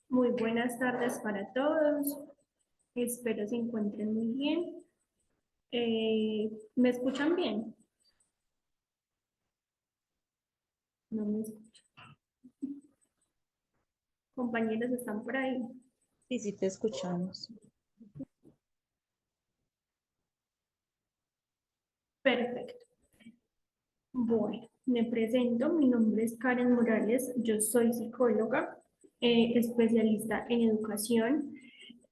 Muy buenas tardes para todos. Espero se encuentren muy bien. ¿Me escuchan bien? No me escuchan. Compañeros, ¿están por ahí? Sí, sí, te escuchamos. Perfecto. Bueno, me presento. Mi nombre es Karen Morales. Yo soy psicóloga, especialista en educación.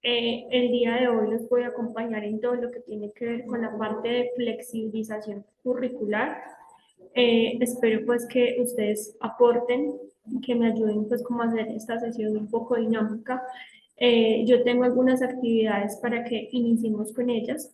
El día de hoy los voy a acompañar en todo lo que tiene que ver con la parte de flexibilización curricular. Espero pues que ustedes aporten, que me ayuden pues como a hacer esta sesión un poco dinámica. Yo tengo algunas actividades para que iniciemos con ellas,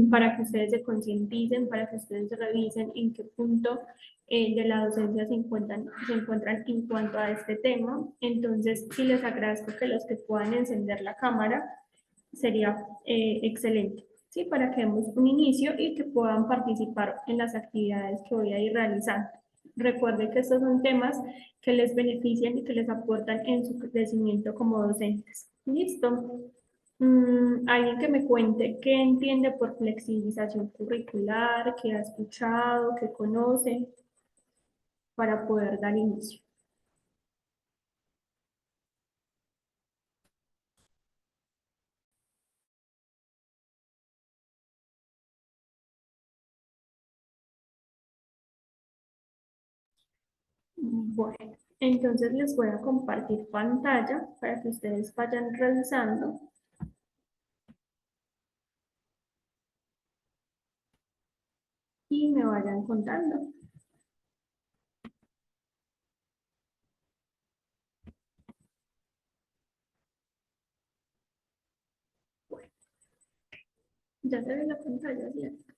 para que ustedes se concienticen, para que ustedes revisen en qué punto de la docencia se encuentran en cuanto a este tema. Entonces, sí les agradezco que los que puedan encender la cámara sería excelente, ¿sí? Para que demos un inicio y que puedan participar en las actividades que voy a ir realizando. Recuerden que estos son temas que les benefician y que les aportan en su crecimiento como docentes. ¿Listo? Alguien que me cuente qué entiende por flexibilización curricular, qué ha escuchado, qué conoce, para poder dar inicio. Bueno, entonces les voy a compartir pantalla para que ustedes vayan revisando y me vayan contando. Ya se ve la pantalla, ¿cierto?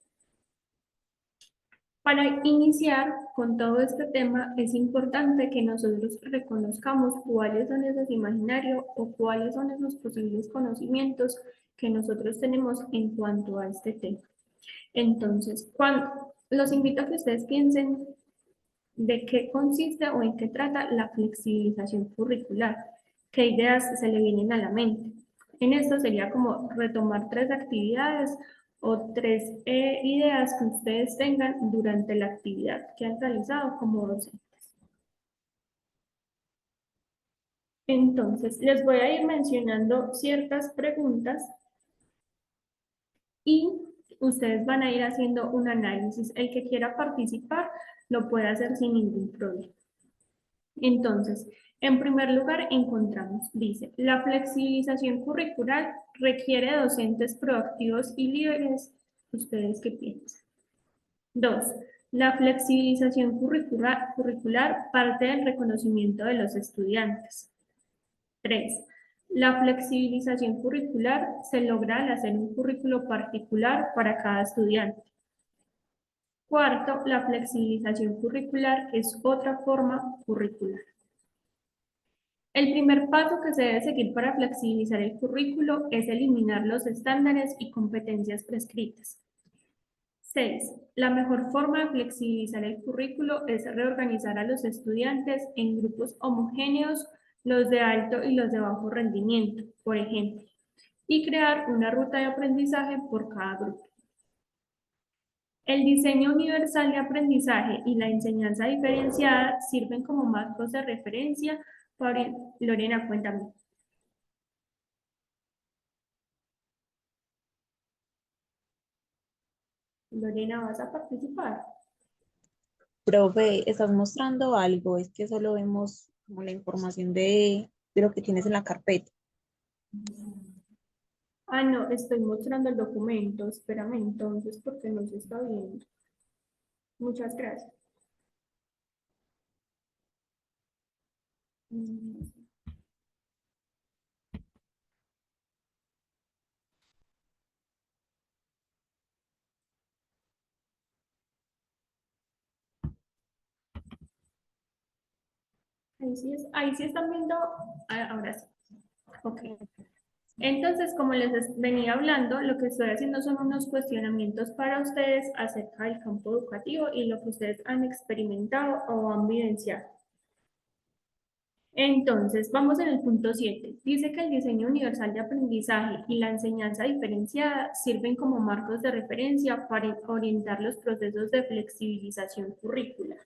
Para iniciar con todo este tema, es importante que nosotros reconozcamos cuáles son esos imaginarios o cuáles son esos posibles conocimientos que nosotros tenemos en cuanto a este tema. Entonces, los invito a que ustedes piensen de qué consiste o en qué trata la flexibilización curricular, qué ideas se le vienen a la mente. En esto sería como retomar tres actividades o tres ideas que ustedes tengan durante la actividad que han realizado como docentes. Entonces, les voy a ir mencionando ciertas preguntas y ustedes van a ir haciendo un análisis. El que quiera participar lo puede hacer sin ningún problema. Entonces, en primer lugar, encontramos, dice, la flexibilización curricular requiere docentes proactivos y libres. ¿Ustedes qué piensan? Dos, la flexibilización curricular parte del reconocimiento de los estudiantes. Tres, la flexibilización curricular se logra al hacer un currículo particular para cada estudiante. Cuarto, la flexibilización curricular es otra forma curricular. El primer paso que se debe seguir para flexibilizar el currículo es eliminar los estándares y competencias prescritas. 6. La mejor forma de flexibilizar el currículo es reorganizar a los estudiantes en grupos homogéneos, los de alto y los de bajo rendimiento, por ejemplo, y crear una ruta de aprendizaje por cada grupo. El diseño universal de aprendizaje y la enseñanza diferenciada sirven como marcos de referencia para... Lorena, cuéntame. Lorena, ¿vas a participar? Profe, estás mostrando algo, es que solo vemos como la información de lo que tienes en la carpeta. Ah, no, estoy mostrando el documento. Espérame entonces porque no se está viendo. Muchas gracias. Mm, ahí sí están viendo. Ah, ahora sí. Ok. Entonces, como venía hablando, lo que estoy haciendo son unos cuestionamientos para ustedes acerca del campo educativo y lo que ustedes han experimentado o han vivenciado. Entonces, vamos en el punto 7. Dice que el diseño universal de aprendizaje y la enseñanza diferenciada sirven como marcos de referencia para orientar los procesos de flexibilización curricular.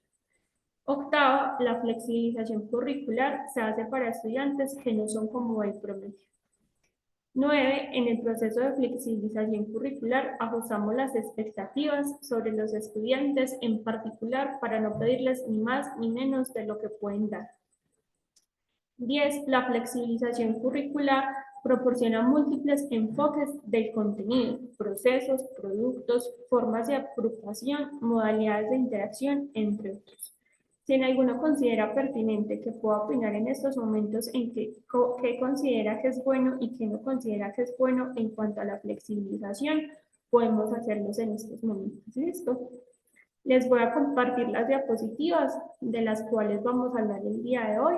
Octavo, la flexibilización curricular se hace para estudiantes que no son como el promedio. 9. En el proceso de flexibilización curricular ajustamos las expectativas sobre los estudiantes en particular para no pedirles ni más ni menos de lo que pueden dar. 10. La flexibilización curricular proporciona múltiples enfoques del contenido, procesos, productos, formas de agrupación, modalidades de interacción, entre otros. Si en alguno considera pertinente que pueda opinar en estos momentos en qué considera que es bueno y qué no considera que es bueno en cuanto a la flexibilización, podemos hacerlos en estos momentos. ¿Listo? Les voy a compartir las diapositivas de las cuales vamos a hablar el día de hoy.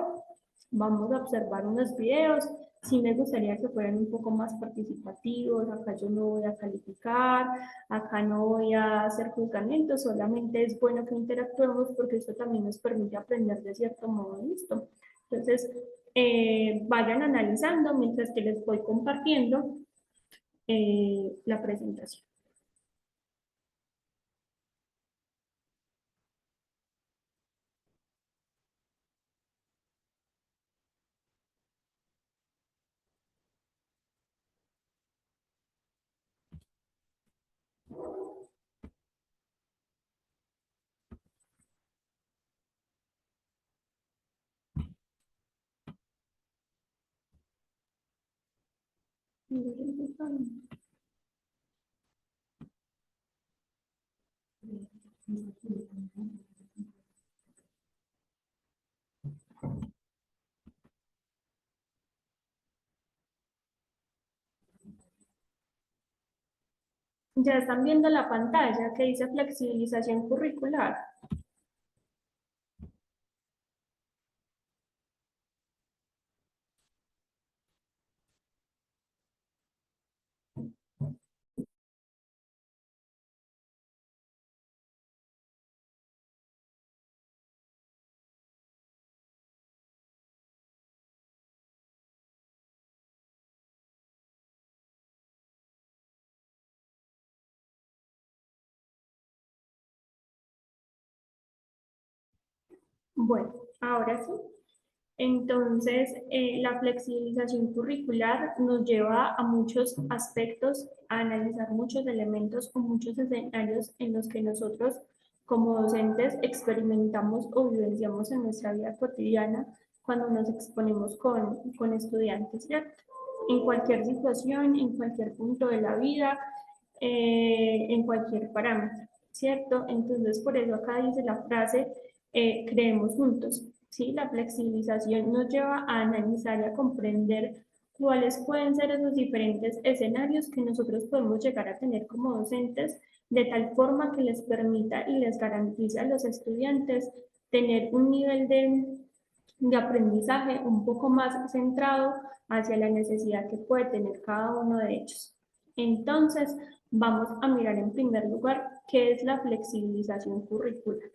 Vamos a observar unos videos. Sí me gustaría que fueran un poco más participativos. Acá yo no voy a calificar, acá no voy a hacer juzgamientos, solamente es bueno que interactuemos porque esto también nos permite aprender de cierto modo. ¿Listo? Entonces, vayan analizando mientras que les voy compartiendo la presentación. Ya están viendo la pantalla que dice flexibilización curricular. Bueno, ahora sí. Entonces, la flexibilización curricular nos lleva a muchos aspectos, a analizar muchos elementos o muchos escenarios en los que nosotros como docentes experimentamos o vivenciamos en nuestra vida cotidiana cuando nos exponemos con estudiantes, ¿cierto? En cualquier situación, en cualquier punto de la vida, en cualquier parámetro, ¿cierto? Entonces, por eso acá dice la frase, creemos juntos. ¿Sí? La flexibilización nos lleva a analizar y a comprender cuáles pueden ser esos diferentes escenarios que nosotros podemos llegar a tener como docentes, de tal forma que les permita y les garantice a los estudiantes tener un nivel de aprendizaje un poco más centrado hacia la necesidad que puede tener cada uno de ellos. Entonces, vamos a mirar en primer lugar qué es la flexibilización curricular.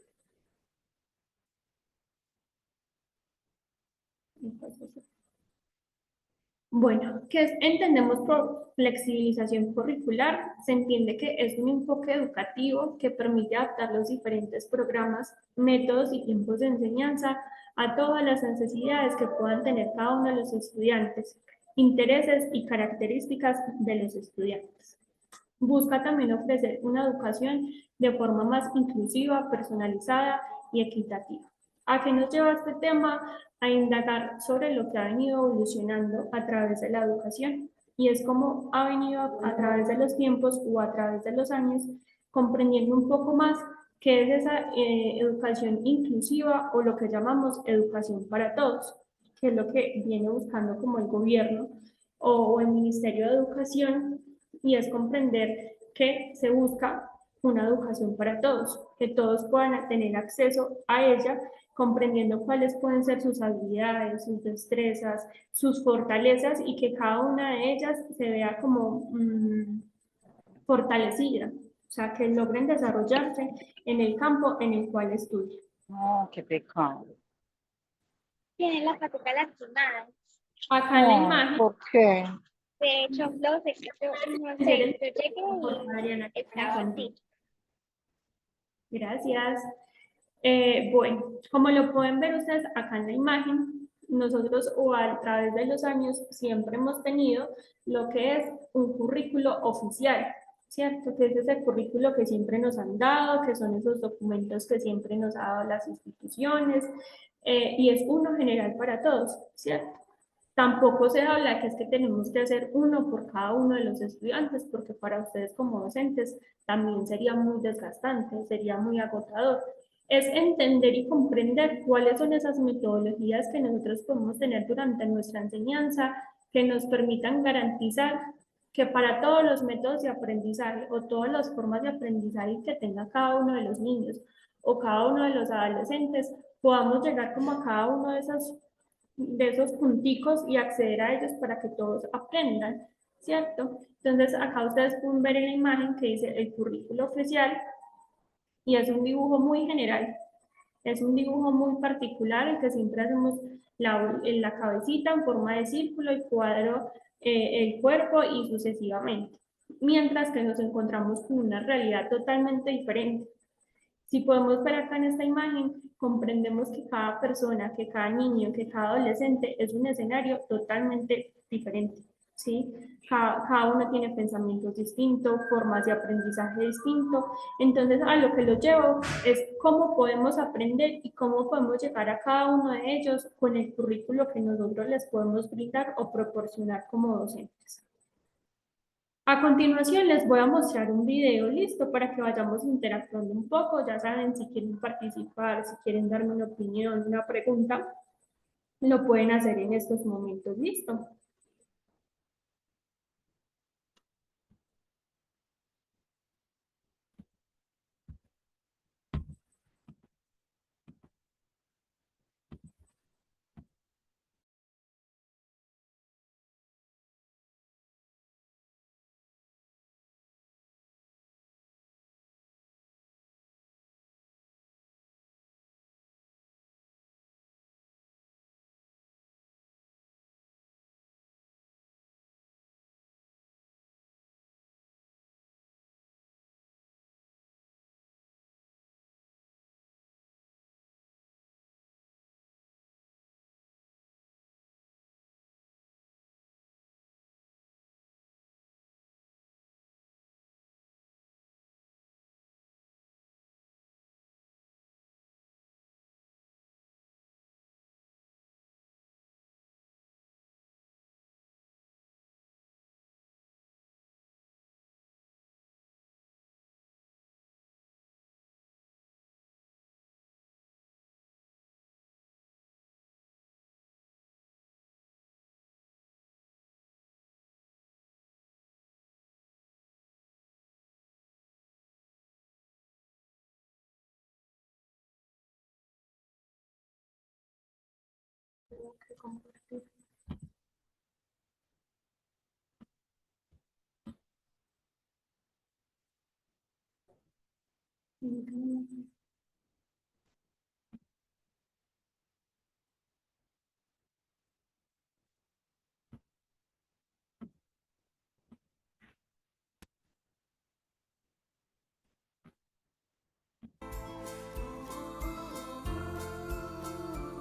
Bueno, ¿qué entendemos por flexibilización curricular? Se entiende que es un enfoque educativo que permite adaptar los diferentes programas, métodos y tiempos de enseñanza a todas las necesidades que puedan tener cada uno de los estudiantes, intereses y características de los estudiantes. Busca también ofrecer una educación de forma más inclusiva, personalizada y equitativa. ¿A qué nos lleva este tema? A indagar sobre lo que ha venido evolucionando a través de la educación y es como ha venido a través de los tiempos o a través de los años comprendiendo un poco más qué es esa educación inclusiva o lo que llamamos educación para todos, que es lo que viene buscando como el gobierno o el Ministerio de Educación y es comprender que se busca una educación para todos, que todos puedan tener acceso a ella, comprendiendo cuáles pueden ser sus habilidades, sus destrezas, sus fortalezas y que cada una de ellas se vea como fortalecida, o sea, que logren desarrollarse en el campo en el cual estudian. Oh, qué pecado. Tienen las paticas lastimadas. Acá en la Oh, imagen, ¿por qué? De hecho, no sé, no hacer el sé, yo llegué por Adriana, y estaba así. Gracias. Bueno, como lo pueden ver ustedes acá en la imagen, nosotros o a través de los años siempre hemos tenido lo que es un currículo oficial, ¿cierto? Que es ese currículo que siempre nos han dado, que son esos documentos que siempre nos han dado las instituciones, y es uno general para todos, ¿cierto? Tampoco se habla que es que tenemos que hacer uno por cada uno de los estudiantes, porque para ustedes como docentes también sería muy desgastante, sería muy agotador. Es entender y comprender cuáles son esas metodologías que nosotros podemos tener durante nuestra enseñanza, que nos permitan garantizar que para todos los métodos de aprendizaje o todas las formas de aprendizaje que tenga cada uno de los niños o cada uno de los adolescentes, podamos llegar como a cada uno de esos punticos y acceder a ellos para que todos aprendan, ¿cierto? Entonces, acá ustedes pueden ver en la imagen que dice el currículo oficial y es un dibujo muy general, es un dibujo muy particular en que siempre hacemos la cabecita en forma de círculo, el cuadro, el cuerpo y sucesivamente. Mientras que nos encontramos con una realidad totalmente diferente. Si podemos ver acá en esta imagen, comprendemos que cada persona, que cada niño, que cada adolescente es un escenario totalmente diferente, ¿sí? Cada uno tiene pensamientos distintos, formas de aprendizaje distintos. Entonces, a lo que lo llevo es cómo podemos aprender y cómo podemos llegar a cada uno de ellos con el currículo que nosotros les podemos brindar o proporcionar como docentes. A continuación les voy a mostrar un video listo para que vayamos interactuando un poco. Ya saben, si quieren participar, si quieren darme una opinión, una pregunta, lo pueden hacer en estos momentos. Listo.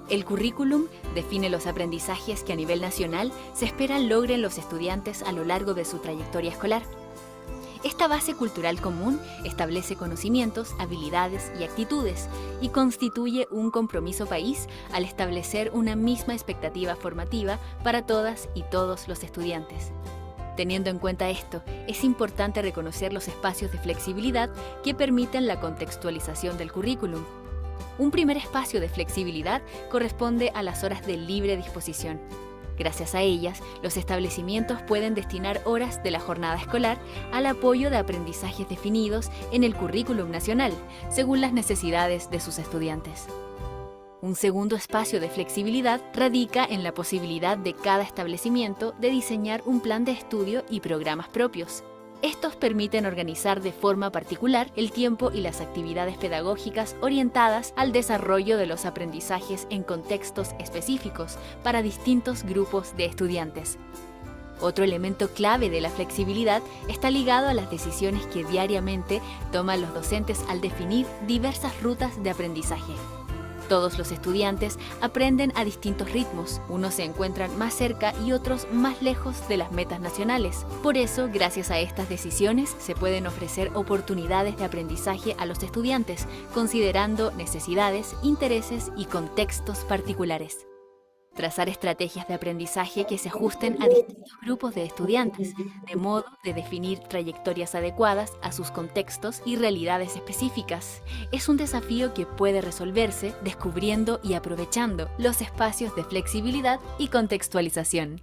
El currículum define los aprendizajes que a nivel nacional se espera logren los estudiantes a lo largo de su trayectoria escolar. Esta base cultural común establece conocimientos, habilidades y actitudes y constituye un compromiso país al establecer una misma expectativa formativa para todas y todos los estudiantes. Teniendo en cuenta esto, es importante reconocer los espacios de flexibilidad que permiten la contextualización del currículum. Un primer espacio de flexibilidad corresponde a las horas de libre disposición. Gracias a ellas, los establecimientos pueden destinar horas de la jornada escolar al apoyo de aprendizajes definidos en el currículum nacional, según las necesidades de sus estudiantes. Un segundo espacio de flexibilidad radica en la posibilidad de cada establecimiento de diseñar un plan de estudio y programas propios. Estos permiten organizar de forma particular el tiempo y las actividades pedagógicas orientadas al desarrollo de los aprendizajes en contextos específicos para distintos grupos de estudiantes. Otro elemento clave de la flexibilidad está ligado a las decisiones que diariamente toman los docentes al definir diversas rutas de aprendizaje. Todos los estudiantes aprenden a distintos ritmos, unos se encuentran más cerca y otros más lejos de las metas nacionales. Por eso, gracias a estas decisiones, se pueden ofrecer oportunidades de aprendizaje a los estudiantes, considerando necesidades, intereses y contextos particulares. Trazar estrategias de aprendizaje que se ajusten a distintos grupos de estudiantes, de modo de definir trayectorias adecuadas a sus contextos y realidades específicas. Es un desafío que puede resolverse descubriendo y aprovechando los espacios de flexibilidad y contextualización.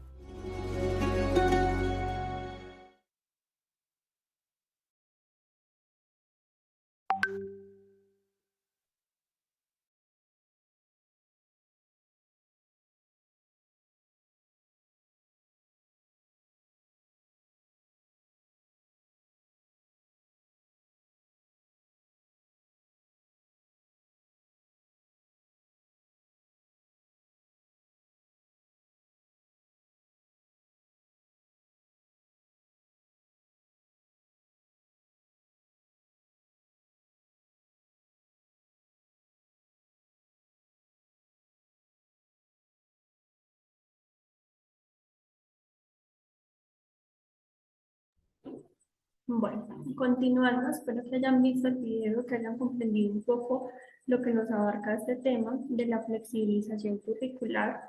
Bueno, continuando, espero que hayan visto el video, que hayan comprendido un poco lo que nos abarca este tema de la flexibilización curricular.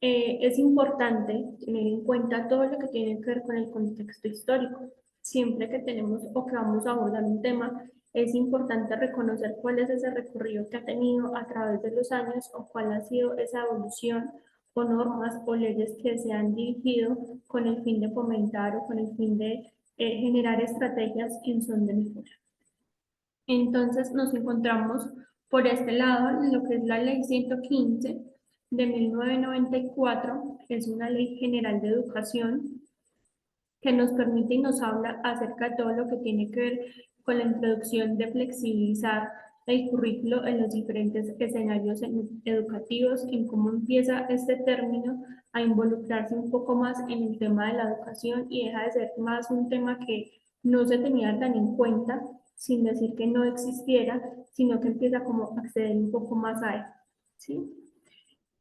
Es importante tener en cuenta todo lo que tiene que ver con el contexto histórico. Siempre que tenemos o que vamos a abordar un tema, es importante reconocer cuál es ese recorrido que ha tenido a través de los años o cuál ha sido esa evolución o normas o leyes que se han dirigido con el fin de fomentar o con el fin de generar estrategias en son de mejora. Entonces nos encontramos por este lado lo que es la Ley 115 de 1994, que es una ley general de educación que nos permite y nos habla acerca de todo lo que tiene que ver con la introducción de flexibilizar el currículo en los diferentes escenarios educativos, en cómo empieza este término a involucrarse un poco más en el tema de la educación y deja de ser más un tema que no se tenía tan en cuenta, sin decir que no existiera, sino que empieza como a acceder un poco más a él, ¿sí?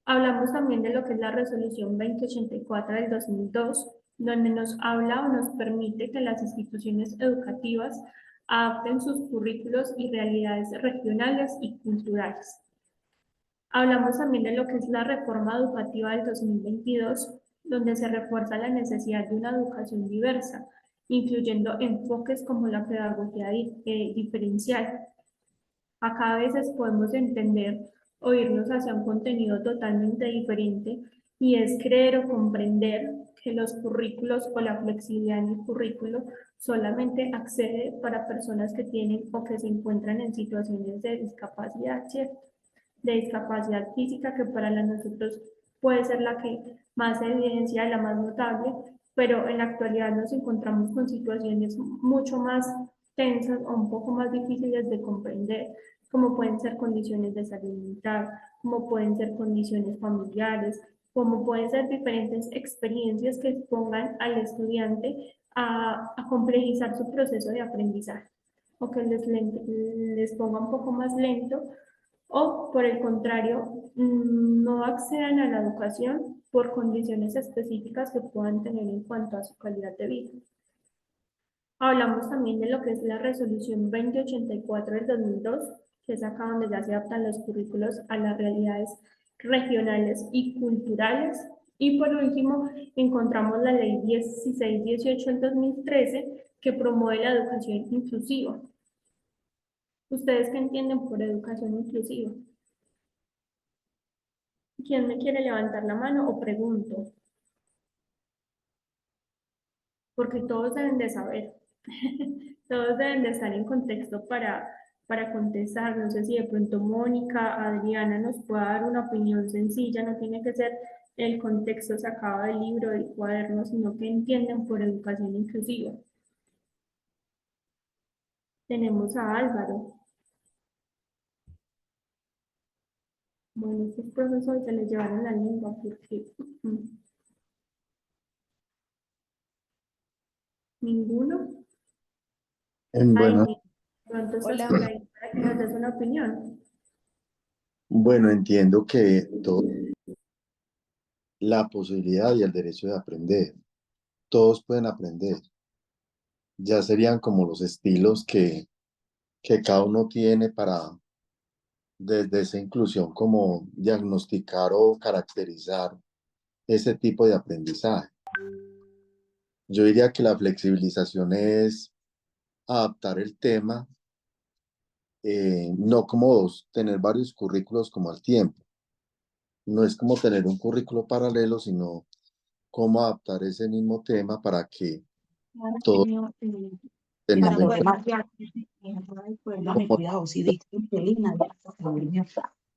Hablamos también de lo que es la resolución 2084 del 2002, donde nos habla o nos permite que las instituciones educativas adapten sus currículos y realidades regionales y culturales. Hablamos también de lo que es la reforma educativa del 2022, donde se refuerza la necesidad de una educación diversa, incluyendo enfoques como la pedagogía diferencial. Acá a veces podemos entender o irnos hacia un contenido totalmente diferente y es creer o comprender que los currículos o la flexibilidad en el currículo solamente accede para personas que tienen o que se encuentran en situaciones de discapacidad, ¿cierto? De discapacidad física, que para nosotros puede ser la que más se evidencia, la más notable, pero en la actualidad nos encontramos con situaciones mucho más tensas o un poco más difíciles de comprender, como pueden ser condiciones de salud mental, como pueden ser condiciones familiares, como pueden ser diferentes experiencias que expongan al estudiante a complejizar su proceso de aprendizaje, o que les ponga un poco más lento, o por el contrario, no accedan a la educación por condiciones específicas que puedan tener en cuanto a su calidad de vida. Hablamos también de lo que es la resolución 2084 del 2002, que es acá donde ya se adaptan los currículos a las realidades regionales y culturales. Y por último, encontramos la ley 1618 del 2013, que promueve la educación inclusiva. ¿Ustedes qué entienden por educación inclusiva? ¿Quién me quiere levantar la mano o pregunto? porque todos deben de saber, todos deben de estar en contexto para contestar. No sé si de pronto Mónica, Adriana nos pueda dar una opinión sencilla, no tiene que ser el contexto sacado del libro, del cuaderno, sino que entiendan por educación inclusiva. Tenemos a Álvaro. Bueno, estos profesores se les llevaron la lengua porque ninguno. Ay, Bueno, pronto estás Hola. por ahí para que nos des una opinión. bueno, entiendo que la posibilidad y el derecho de aprender, todos pueden aprender. Ya serían como los estilos que cada uno tiene para, desde esa inclusión, como diagnosticar o caracterizar ese tipo de aprendizaje. Yo diría que la flexibilización es adaptar el tema, no como tener varios currículos como al tiempo. No es como tener un currículo paralelo, sino cómo adaptar ese mismo tema para que todos teniendo en cuenta Dame cómo cuidado, si de Pelina,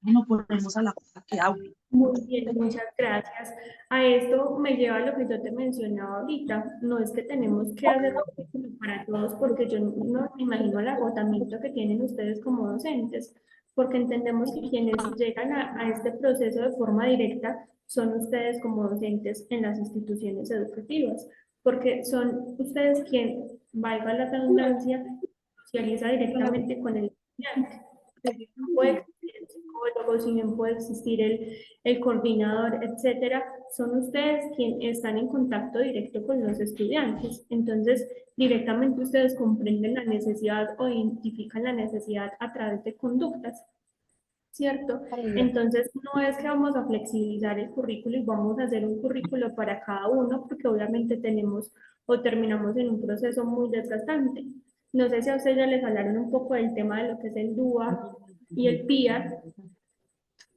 no ponemos a la cosa que habla. Muy bien, muchas gracias. A esto me lleva a lo que yo te mencionaba ahorita. No es que tenemos que hacer currículum para todos, porque yo no me imagino el agotamiento que tienen ustedes como docentes, porque entendemos que quienes llegan a este proceso de forma directa son ustedes como docentes en las instituciones educativas, porque son ustedes quien, valga la redundancia, socializa directamente con el estudiante. Puede existir el psicólogo, si bien puede existir el coordinador, etcétera, son ustedes quienes están en contacto directo con los estudiantes. Entonces, directamente ustedes comprenden la necesidad o identifican la necesidad a través de conductas, ¿cierto? Entonces, no es que vamos a flexibilizar el currículo y vamos a hacer un currículo para cada uno, porque obviamente tenemos o terminamos en un proceso muy desgastante. No sé si a ustedes ya les hablaron un poco del tema de lo que es el DUA y el PIA,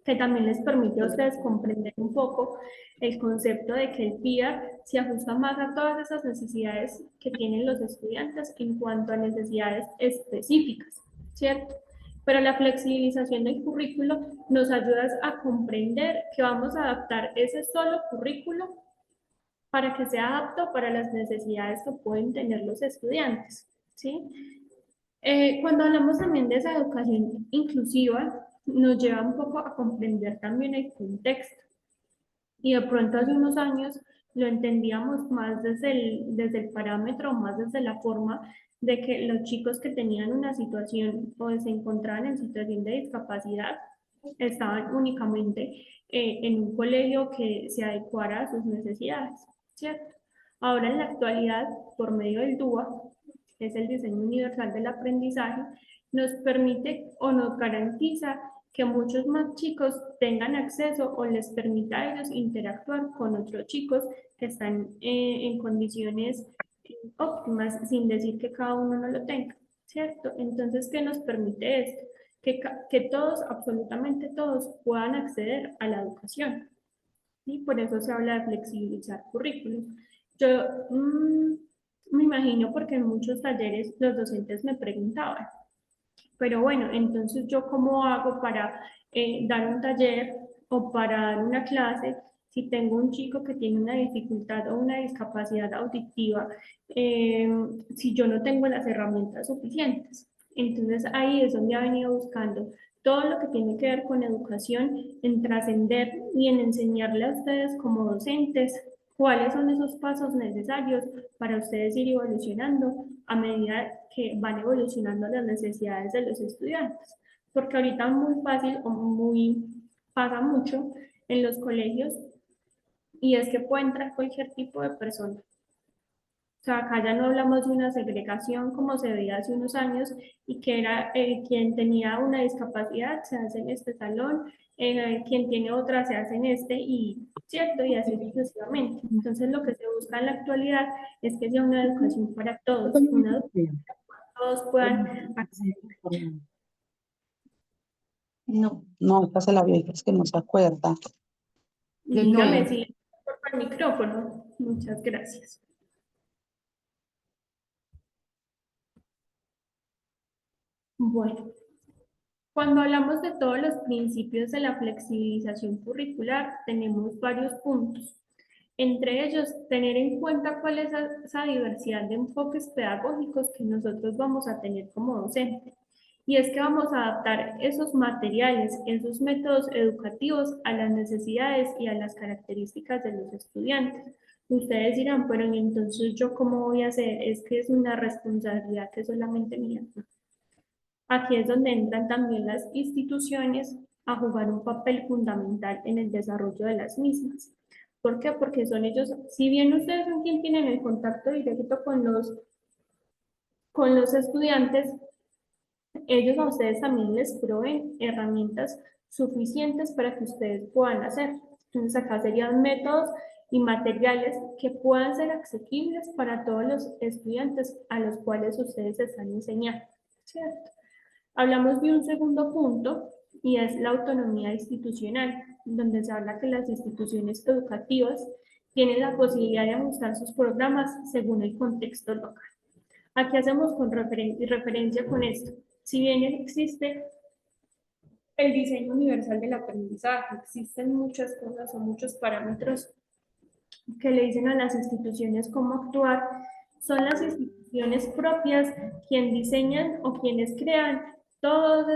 que también les permite a ustedes comprender un poco el concepto de que el PIA se ajusta más a todas esas necesidades que tienen los estudiantes en cuanto a necesidades específicas, ¿cierto? Pero la flexibilización del currículo nos ayuda a comprender que vamos a adaptar ese solo currículo para que sea apto para las necesidades que pueden tener los estudiantes, ¿sí? Cuando hablamos también de esa educación inclusiva, nos lleva un poco a comprender también el contexto. Y de pronto hace unos años lo entendíamos más desde el parámetro, más desde la forma de que los chicos que tenían una situación o se encontraban en situación de discapacidad estaban únicamente en un colegio que se adecuara a sus necesidades, ¿cierto? Ahora en la actualidad, por medio del DUA, que es el diseño universal del aprendizaje, nos permite o nos garantiza que muchos más chicos tengan acceso o les permita a ellos interactuar con otros chicos que están en condiciones óptimas, sin decir que cada uno no lo tenga, ¿cierto? Entonces, ¿qué nos permite esto? Que todos, absolutamente todos, puedan acceder a la educación. Y por eso se habla de flexibilizar currículos. Yo me imagino porque en muchos talleres los docentes me preguntaban, pero bueno, entonces yo cómo hago para dar un taller o para dar una clase si tengo un chico que tiene una dificultad o una discapacidad auditiva, si yo no tengo las herramientas suficientes. Entonces ahí es donde ha venido buscando todo lo que tiene que ver con educación, en trascender y en enseñarle a ustedes como docentes cuáles son esos pasos necesarios para ustedes ir evolucionando a medida que van evolucionando las necesidades de los estudiantes. Porque ahorita muy fácil o muy pasa mucho en los colegios y es que puede entrar cualquier tipo de persona. O sea, acá ya no hablamos de una segregación como se veía hace unos años y que era quien tenía una discapacidad se hace en este salón, quien tiene otra se hace en este y cierto, y así sucesivamente. Entonces lo que se busca en la actualidad es que sea una educación para todos, una educación para que todos puedan acceder. No, esta se la vio, es que no se acuerda. Dígame si le corta el micrófono. Muchas gracias. Bueno, cuando hablamos de todos los principios de la flexibilización curricular, tenemos varios puntos. Entre ellos, tener en cuenta cuál es esa diversidad de enfoques pedagógicos que nosotros vamos a tener como docentes. Y es que vamos a adaptar esos materiales, esos métodos educativos a las necesidades y a las características de los estudiantes. Ustedes dirán, pero entonces ¿yo cómo voy a hacer? Es que es una responsabilidad que solamente mía. Aquí es donde entran también las instituciones a jugar un papel fundamental en el desarrollo de las mismas. ¿Por qué? Porque son ellos, si bien ustedes son quienes tienen el contacto directo con los estudiantes, ellos a ustedes también les proveen herramientas suficientes para que ustedes puedan hacer. Entonces acá serían métodos y materiales que puedan ser asequibles para todos los estudiantes a los cuales ustedes están enseñando, ¿cierto? Hablamos de un segundo punto y es la autonomía institucional, donde se habla que las instituciones educativas tienen la posibilidad de ajustar sus programas según el contexto local. Aquí hacemos referencia con esto. Si bien existe el diseño universal del aprendizaje, existen muchas cosas o muchos parámetros que le dicen a las instituciones cómo actuar, son las instituciones propias quienes diseñan o quienes crean todos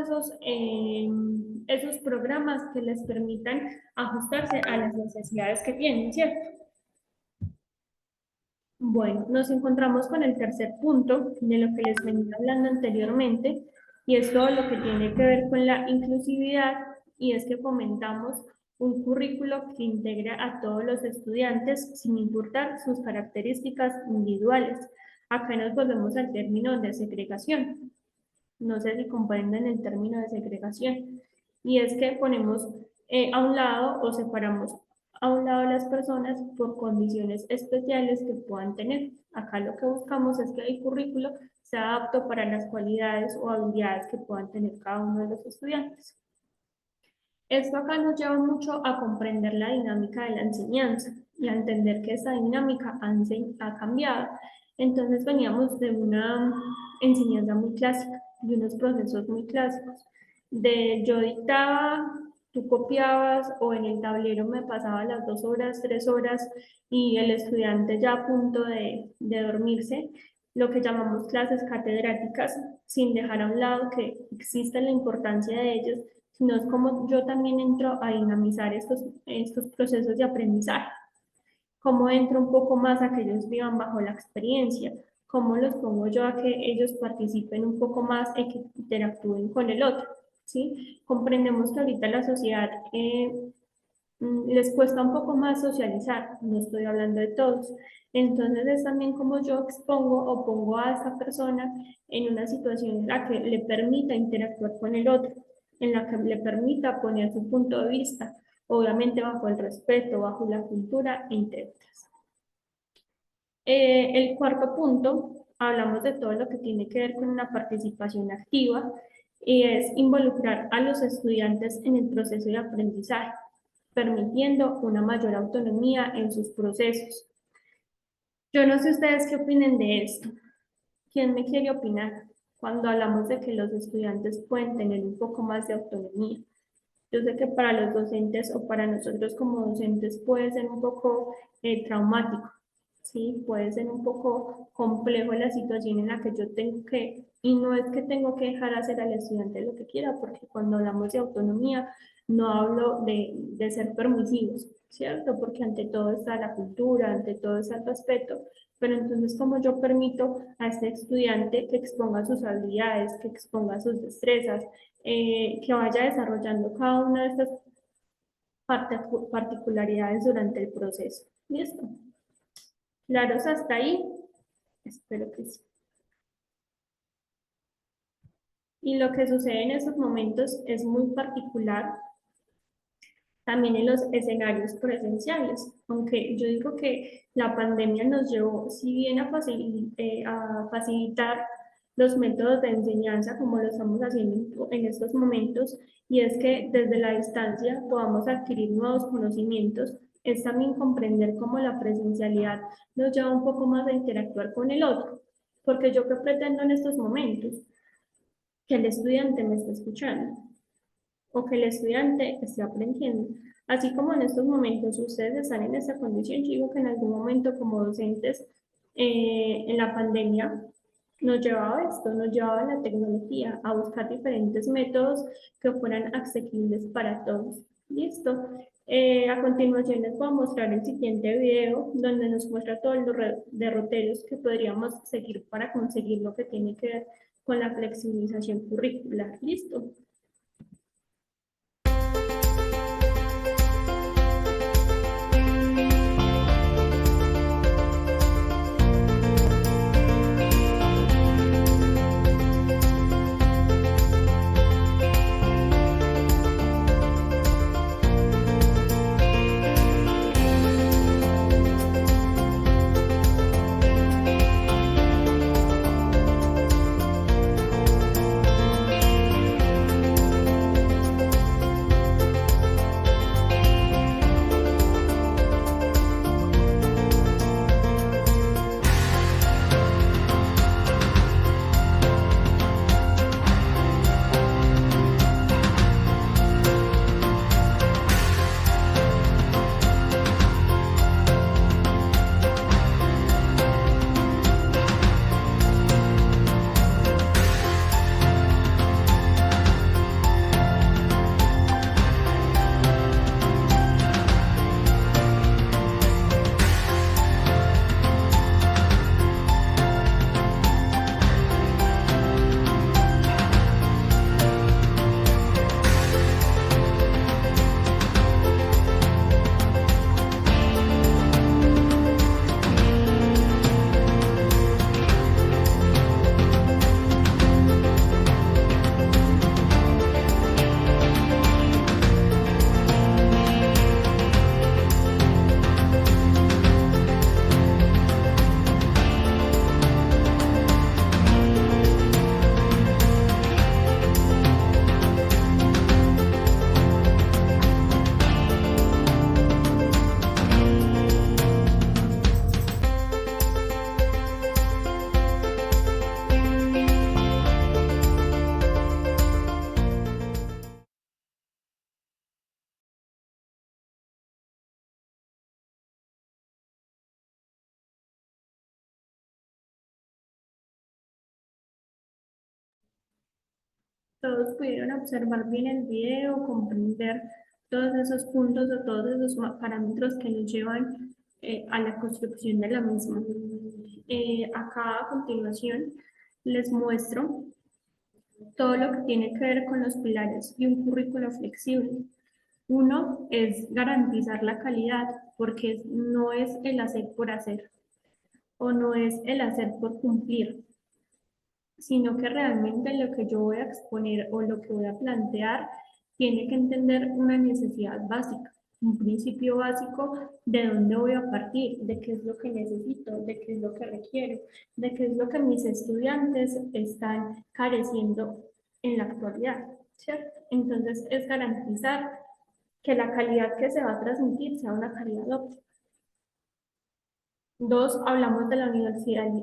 esos programas que les permitan ajustarse a las necesidades que tienen, ¿cierto? Bueno, nos encontramos con el tercer punto de lo que les venía hablando anteriormente, y es todo lo que tiene que ver con la inclusividad, y es que fomentamos un currículo que integre a todos los estudiantes sin importar sus características individuales. Acá nos volvemos al término de segregación. No sé si comprenden el término de segregación. Y es que ponemos a un lado o separamos a un lado las personas por condiciones especiales que puedan tener. Acá lo que buscamos es que el currículo sea apto para las cualidades o habilidades que puedan tener cada uno de los estudiantes. Esto acá nos lleva mucho a comprender la dinámica de la enseñanza y a entender que esta dinámica ha cambiado. Entonces veníamos de una enseñanza muy clásica, de unos procesos muy clásicos, de yo dictaba, tú copiabas o en el tablero me pasaba las 2 horas, 3 horas y el estudiante ya a punto de dormirse, lo que llamamos clases catedráticas, sin dejar a un lado que existe la importancia de ellos, sino es como yo también entro a dinamizar estos procesos de aprendizaje, cómo entro un poco más a que ellos vivan bajo la experiencia, cómo los pongo yo a que ellos participen un poco más y que interactúen con el otro, ¿sí? Comprendemos que ahorita la sociedad les cuesta un poco más socializar, no estoy hablando de todos, entonces es también como yo expongo o pongo a esa persona en una situación en la que le permita interactuar con el otro, en la que le permita poner su punto de vista, obviamente bajo el respeto, bajo la cultura, entre otras. El cuarto punto, hablamos de todo lo que tiene que ver con una participación activa, y es involucrar a los estudiantes en el proceso de aprendizaje, permitiendo una mayor autonomía en sus procesos. Yo no sé ustedes qué opinen de esto. ¿Quién me quiere opinar cuando hablamos de que los estudiantes pueden tener un poco más de autonomía? Yo sé que para los docentes o para nosotros como docentes puede ser un poco traumático, ¿sí? Puede ser un poco complejo la situación en la que yo tengo que, y no es que tengo que dejar hacer al estudiante lo que quiera, porque cuando hablamos de autonomía no hablo de ser permisivos, ¿cierto? Porque ante todo está la cultura, ante todo está el respeto, pero entonces como yo permito a este estudiante que exponga sus habilidades, que exponga sus destrezas, que vaya desarrollando cada una de estas particularidades durante el proceso. ¿Listo? ¿Claros hasta ahí? Espero que sí. Y lo que sucede en esos momentos es muy particular también en los escenarios presenciales, aunque yo digo que la pandemia nos llevó, si bien a facilitar los métodos de enseñanza como lo estamos haciendo en estos momentos, y es que desde la distancia podamos adquirir nuevos conocimientos, es también comprender cómo la presencialidad nos lleva un poco más a interactuar con el otro, porque yo qué pretendo en estos momentos, que el estudiante me esté escuchando o que el estudiante esté aprendiendo. Así como en estos momentos ustedes están en esta condición, yo digo que en algún momento como docentes en la pandemia nos llevaba esto, nos llevaba la tecnología a buscar diferentes métodos que fueran asequibles para todos. Listo. A continuación les voy a mostrar el siguiente video donde nos muestra todos los derroteros que podríamos seguir para conseguir lo que tiene que ver con la flexibilización curricular. Listo. Todos pudieron observar bien el video, comprender todos esos puntos o todos esos parámetros que nos llevan a la construcción de la misma. Acá a continuación les muestro todo lo que tiene que ver con los pilares de un currículo flexible. Uno es garantizar la calidad, porque no es el hacer por hacer o no es el hacer por cumplir, sino que realmente lo que yo voy a exponer o lo que voy a plantear tiene que entender una necesidad básica, un principio básico de dónde voy a partir, de qué es lo que necesito, de qué es lo que requiero, de qué es lo que mis estudiantes están careciendo en la actualidad, ¿cierto? Entonces es garantizar que la calidad que se va a transmitir sea una calidad óptima. Dos, hablamos de la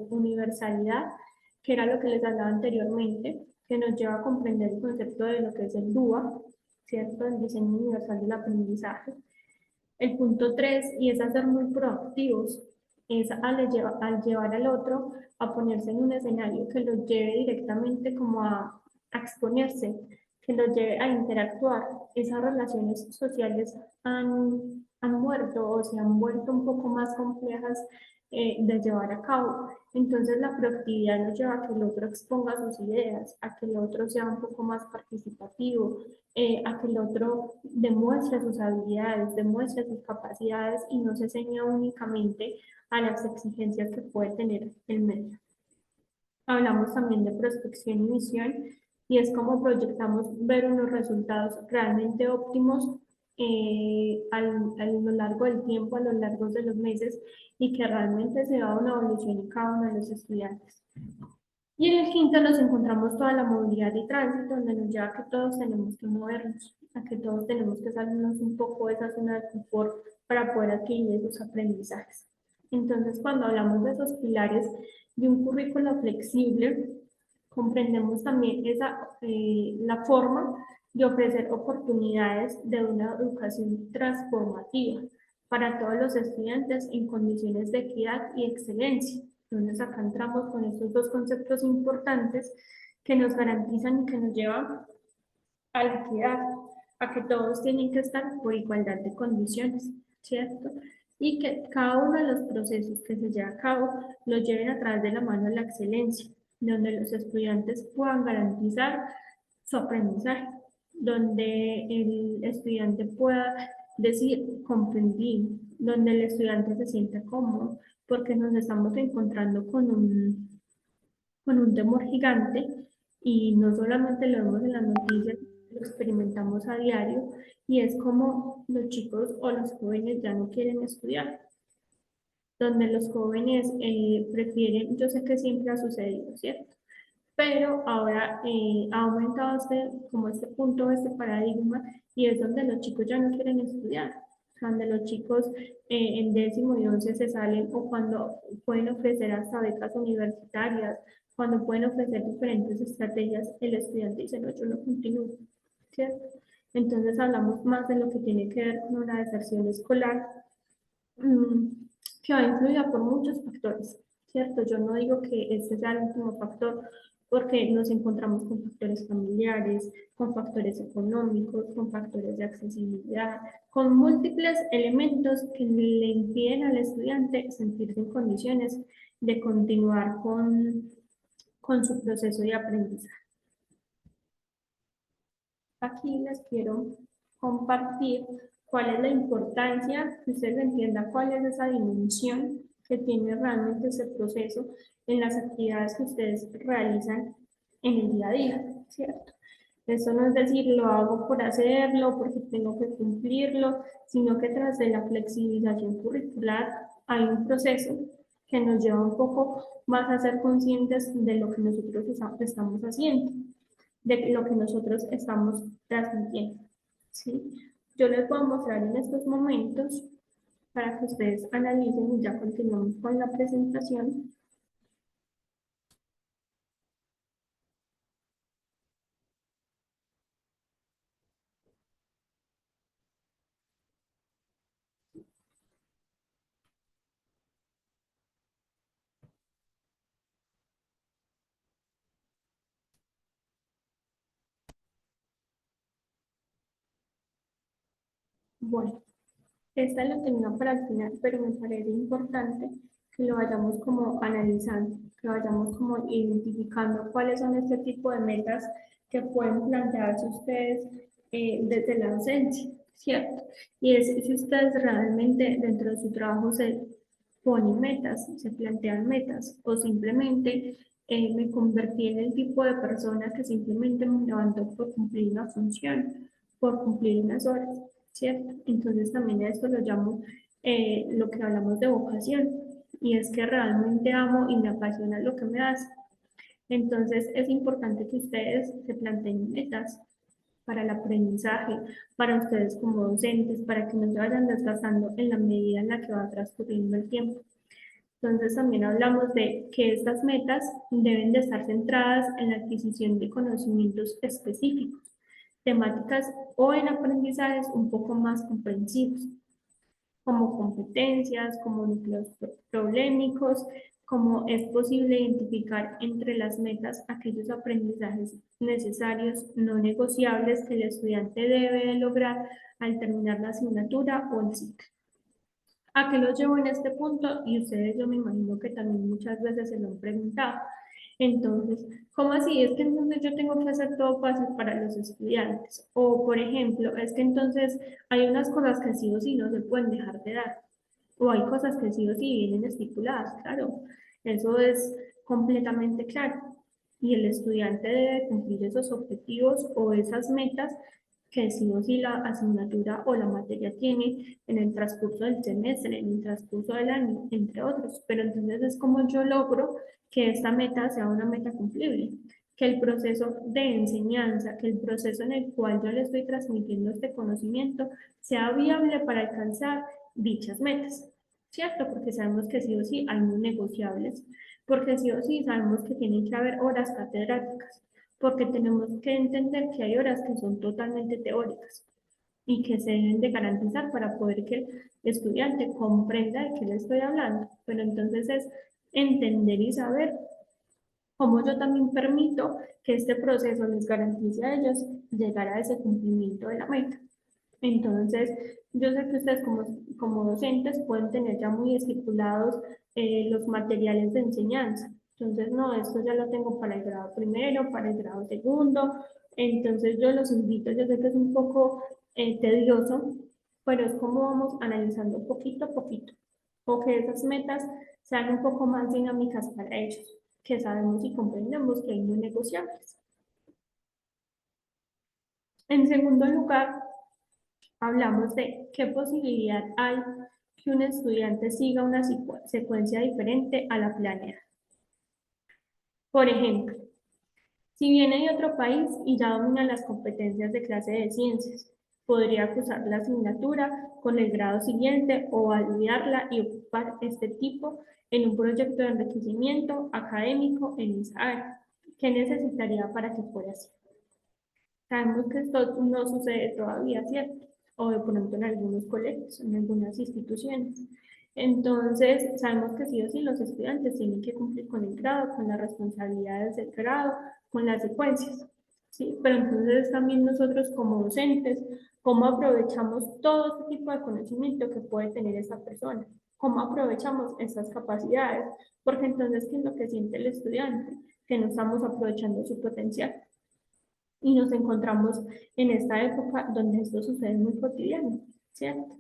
universalidad, que era lo que les hablaba anteriormente, que nos lleva a comprender el concepto de lo que es el DUA, ¿cierto? El diseño universal del aprendizaje. El punto 3, y es hacer muy proactivos, es al llevar al otro a ponerse en un escenario que lo lleve directamente como a exponerse, que lo lleve a interactuar. Esas relaciones sociales han muerto o se han vuelto un poco más complejas de llevar a cabo. Entonces la proactividad nos lleva a que el otro exponga sus ideas, a que el otro sea un poco más participativo, a que el otro demuestre sus habilidades, demuestre sus capacidades y no se ceña únicamente a las exigencias que puede tener el medio. Hablamos también de prospección y visión, y es como proyectamos ver unos resultados realmente óptimos a lo largo del tiempo, a lo largo de los meses, y que realmente se da una evolución en cada uno de los estudiantes. Y en el quinto nos encontramos toda la movilidad y tránsito, donde nos lleva a que todos tenemos que movernos, a que todos tenemos que salirnos un poco de esa zona de confort para poder adquirir esos aprendizajes. Entonces, cuando hablamos de esos pilares de un currículo flexible, Comprendemos también la forma de ofrecer oportunidades de una educación transformativa para todos los estudiantes en condiciones de equidad y excelencia. Entonces acá entramos con estos dos conceptos importantes que nos garantizan y que nos llevan a la equidad, a que todos tienen que estar por igualdad de condiciones, ¿cierto? Y que cada uno de los procesos que se lleva a cabo los lleven a través de la mano de la excelencia, donde los estudiantes puedan garantizar su aprendizaje, donde el estudiante pueda decir comprendí, donde el estudiante se sienta cómodo, porque nos estamos encontrando con un temor gigante y no solamente lo vemos en las noticias, lo experimentamos a diario y es como los chicos o los jóvenes ya no quieren estudiar, donde los jóvenes prefieren, yo sé que siempre ha sucedido, ¿cierto? Pero ahora ha aumentado como este punto, este paradigma, y es donde los chicos ya no quieren estudiar, donde los chicos en 10º y 11 se salen, o cuando pueden ofrecer hasta becas universitarias, cuando pueden ofrecer diferentes estrategias, el estudiante dice, no, yo no continúo, ¿cierto? Entonces hablamos más de lo que tiene que ver con una deserción escolar, que va influida por muchos factores, ¿cierto? Yo no digo que este sea el último factor, porque nos encontramos con factores familiares, con factores económicos, con factores de accesibilidad, con múltiples elementos que le impiden al estudiante sentirse en condiciones de continuar con su proceso de aprendizaje. Aquí les quiero compartir cuál es la importancia, que ustedes entiendan cuál es esa dimensión que tiene realmente ese proceso en las actividades que ustedes realizan en el día a día, ¿cierto? Eso no es decir, lo hago por hacerlo, porque tengo que cumplirlo, sino que tras de la flexibilización curricular hay un proceso que nos lleva un poco más a ser conscientes de lo que nosotros estamos haciendo, de lo que nosotros estamos transmitiendo, ¿sí? Yo les voy a mostrar en estos momentos para que ustedes analicen y ya continuamos con la presentación. Bueno, esta lo tenía para el final, pero me parece importante que lo vayamos como analizando, que vayamos como identificando cuáles son este tipo de metas que pueden plantearse ustedes desde la docencia, ¿cierto? Y es si ustedes realmente dentro de su trabajo se ponen metas, se plantean metas, o simplemente me convertí en el tipo de persona que simplemente me levanto por cumplir una función, por cumplir unas horas, ¿cierto? Entonces también a esto lo llamo lo que hablamos de vocación, y es que realmente amo y me apasiona lo que me hace. Entonces es importante que ustedes se planteen metas para el aprendizaje, para ustedes como docentes, para que no se vayan desgastando en la medida en la que va transcurriendo el tiempo. Entonces también hablamos de que estas metas deben de estar centradas en la adquisición de conocimientos específicos, temáticas o en aprendizajes un poco más comprensivos, como competencias, como núcleos problemáticos, como es posible identificar entre las metas aquellos aprendizajes necesarios, no negociables, que el estudiante debe lograr al terminar la asignatura o el ciclo. ¿A qué los llevo en este punto? Y ustedes yo me imagino que también muchas veces se lo han preguntado. Entonces, ¿cómo así? Es que entonces yo tengo que hacer todo fácil para los estudiantes. O, por ejemplo, es que entonces hay unas cosas que sí o sí no se pueden dejar de dar. O hay cosas que sí o sí vienen estipuladas, claro. Eso es completamente claro. Y el estudiante debe cumplir esos objetivos o esas metas que sí o sí la asignatura o la materia tiene en el transcurso del semestre, en el transcurso del año, entre otros. Pero entonces es como yo logro que esta meta sea una meta cumplible, que el proceso de enseñanza, que el proceso en el cual yo le estoy transmitiendo este conocimiento sea viable para alcanzar dichas metas, ¿cierto? Porque sabemos que sí o sí hay no negociables, porque sí o sí sabemos que tienen que haber horas catedráticas, porque tenemos que entender que hay horas que son totalmente teóricas y que se deben de garantizar para poder que el estudiante comprenda de qué le estoy hablando. Pero entonces es entender y saber cómo yo también permito que este proceso les garantice a ellos llegar a ese cumplimiento de la meta. Entonces, yo sé que ustedes como docentes pueden tener ya muy estipulados los materiales de enseñanza. Entonces, no, esto ya lo tengo para el grado primero, para el grado segundo. Entonces, yo los invito, yo sé que es un poco tedioso, pero es como vamos analizando poquito a poquito, o que esas metas sean un poco más dinámicas para ellos, que sabemos y comprendemos que hay no negociables. En segundo lugar, hablamos de qué posibilidad hay que un estudiante siga una secuencia diferente a la planeada. Por ejemplo, si viene de otro país y ya domina las competencias de clase de ciencias, podría cursar la asignatura con el grado siguiente o validarla y ocupar este tipo en un proyecto de enriquecimiento académico en esa área. ¿Qué necesitaría para que fuera así? Sabemos que esto no sucede todavía, ¿cierto? O de pronto en algunos colegios, en algunas instituciones. Entonces, sabemos que sí o sí los estudiantes tienen que cumplir con el grado, con las responsabilidades del grado, con las secuencias, ¿sí? Pero entonces también nosotros como docentes, ¿cómo aprovechamos todo este tipo de conocimiento que puede tener esa persona? ¿Cómo aprovechamos esas capacidades? Porque entonces, ¿qué es lo que siente el estudiante? Que no estamos aprovechando su potencial. Y nos encontramos en esta época donde esto sucede muy cotidiano, ¿cierto?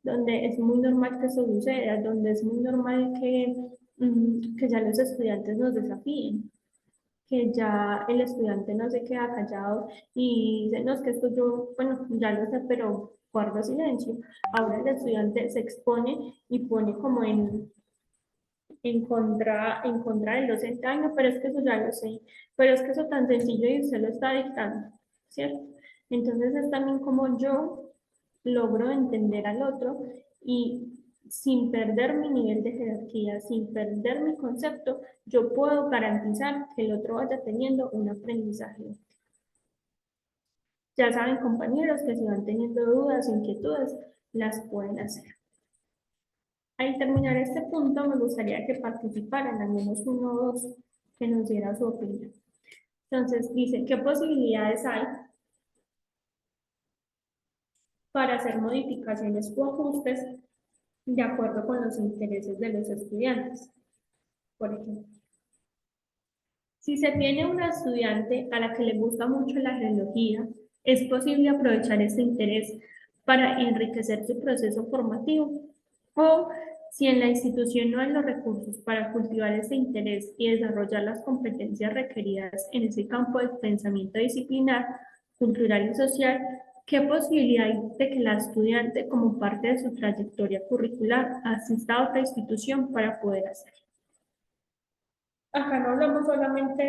Donde es muy normal que eso suceda, donde es muy normal que ya los estudiantes nos desafíen, que ya el estudiante no se queda callado y dice, no, es que esto yo, bueno, ya lo sé, pero guardo silencio. Ahora el estudiante se expone y pone como en contra del docente, ay, no, pero es que eso ya lo sé, pero es que eso tan sencillo y usted lo está dictando, ¿cierto? Entonces es también como yo logro entender al otro y sin perder mi nivel de jerarquía, sin perder mi concepto, yo puedo garantizar que el otro vaya teniendo un aprendizaje. Ya saben, compañeros, que si van teniendo dudas, inquietudes, las pueden hacer. Al terminar este punto, me gustaría que participaran al menos uno o dos que nos diera su opinión. Entonces, dice, ¿qué posibilidades hay para hacer modificaciones o ajustes de acuerdo con los intereses de los estudiantes? Por ejemplo, si se tiene una estudiante a la que le gusta mucho la geología, ¿es posible aprovechar ese interés para enriquecer su proceso formativo? O si en la institución no hay los recursos para cultivar ese interés y desarrollar las competencias requeridas en ese campo de pensamiento disciplinar, cultural y social, ¿qué posibilidad hay de que la estudiante, como parte de su trayectoria curricular, asista a otra institución para poder hacerlo? Acá no hablamos solamente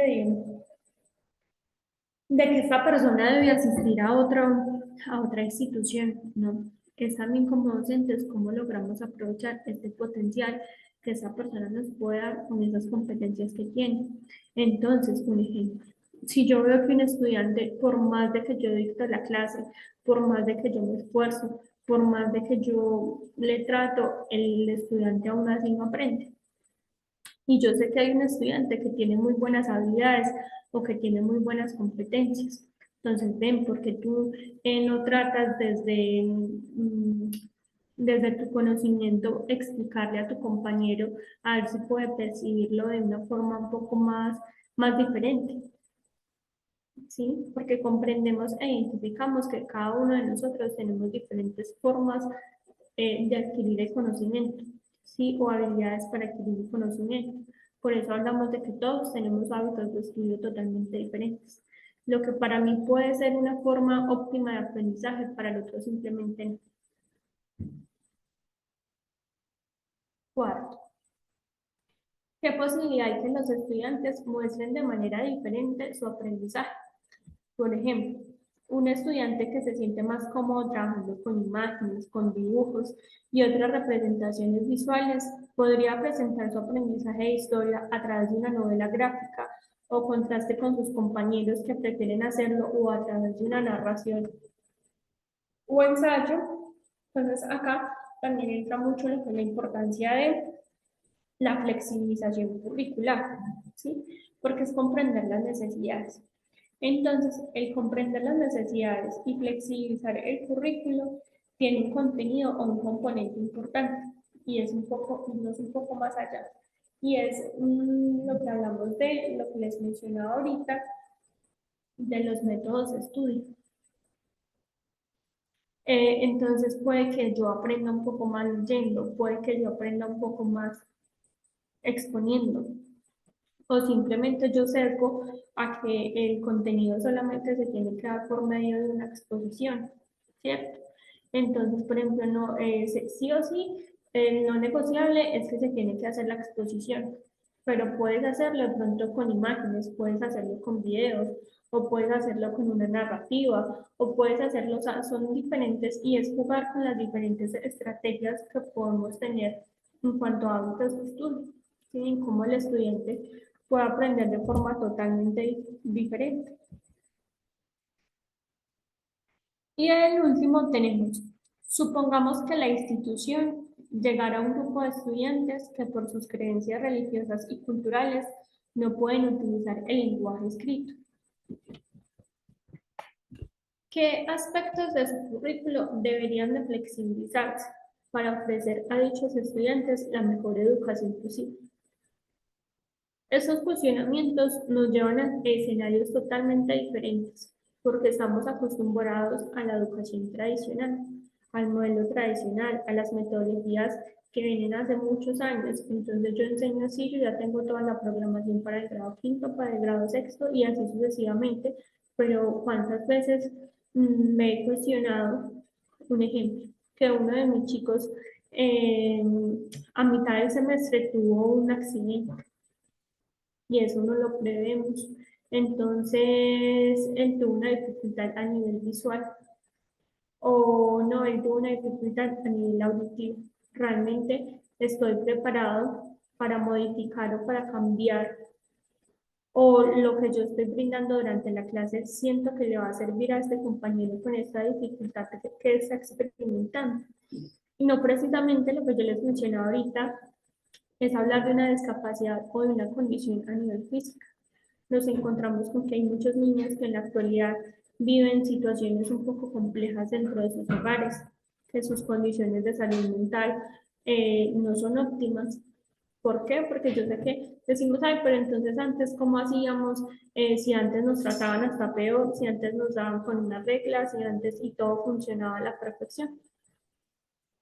de que esta persona debe asistir a otra institución, no. Es también como docentes cómo logramos aprovechar este potencial que esa persona nos puede dar con esas competencias que tiene. Entonces, un ejemplo, si yo veo que un estudiante, por más de que yo dicto la clase, por más de que yo me esfuerzo, por más de que yo le trato, el estudiante aún así no aprende. Y yo sé que hay un estudiante que tiene muy buenas habilidades o que tiene muy buenas competencias. Entonces, ven, porque tú no tratas desde tu conocimiento explicarle a tu compañero a ver si puede percibirlo de una forma un poco más diferente. ¿Sí? Porque comprendemos e identificamos que cada uno de nosotros tenemos diferentes formas de adquirir el conocimiento, ¿sí? O habilidades para adquirir el conocimiento. Por eso hablamos de que todos tenemos hábitos de estudio totalmente diferentes. Lo que para mí puede ser una forma óptima de aprendizaje, para el otro simplemente no. Cuarto, ¿qué posibilidad hay que los estudiantes muestren de manera diferente su aprendizaje? Por ejemplo, Un estudiante que se siente más cómodo trabajando con imágenes, con dibujos y otras representaciones visuales, podría presentar su aprendizaje de historia a través de una novela gráfica o contraste con sus compañeros que prefieren hacerlo o a través de una narración o ensayo. Entonces acá también entra mucho lo que es la importancia de la flexibilización curricular, ¿sí? Porque es comprender las necesidades. Entonces, el comprender las necesidades y flexibilizar el currículo tiene un contenido o un componente importante y es un poco más allá. Y es lo que hablamos de lo que les mencionaba ahorita, de los métodos de estudio. Entonces puede que yo aprenda un poco más leyendo, puede que yo aprenda un poco más exponiendo, o simplemente yo cerco a que el contenido solamente se tiene que dar por medio de una exposición, ¿cierto? Entonces, por ejemplo, no, sí o sí, no negociable es que se tiene que hacer la exposición, pero puedes hacerlo de pronto con imágenes, puedes hacerlo con videos, o puedes hacerlo con una narrativa, o puedes hacerlo, o sea, son diferentes y es jugar con las diferentes estrategias que podemos tener en cuanto a hábitos de estudio, ¿sí? En cómo el estudiante puede aprender de forma totalmente diferente. Y el último tenemos, supongamos que la institución llegara a un grupo de estudiantes que por sus creencias religiosas y culturales no pueden utilizar el lenguaje escrito. ¿Qué aspectos de su currículo deberían de flexibilizarse para ofrecer a dichos estudiantes la mejor educación posible? Esos posicionamientos nos llevan a escenarios totalmente diferentes, porque estamos acostumbrados a la educación tradicional, al modelo tradicional, a las metodologías que vienen hace muchos años. Entonces yo enseño así, yo ya tengo toda la programación para el grado quinto, para el grado sexto y así sucesivamente, pero ¿cuántas veces me he cuestionado? Un ejemplo, que uno de mis chicos a mitad del semestre tuvo un accidente y eso no lo prevemos. Entonces, él tuvo una dificultad a nivel visual o no, él tuvo una dificultad a nivel auditivo. Realmente estoy preparado para modificar o para cambiar o lo que yo estoy brindando durante la clase siento que le va a servir a este compañero con esta dificultad que está experimentando. Y no precisamente lo que yo les mencionaba ahorita es hablar de una discapacidad o de una condición a nivel físico. Nos encontramos con que hay muchos niños que en la actualidad viven situaciones un poco complejas dentro de sus hogares, que sus condiciones de salud mental no son óptimas. ¿Por qué? Porque yo sé que decimos, ay, pero entonces antes, ¿cómo hacíamos? Si antes nos trataban hasta peor, si antes nos daban con unas reglas, si antes y todo funcionaba a la perfección.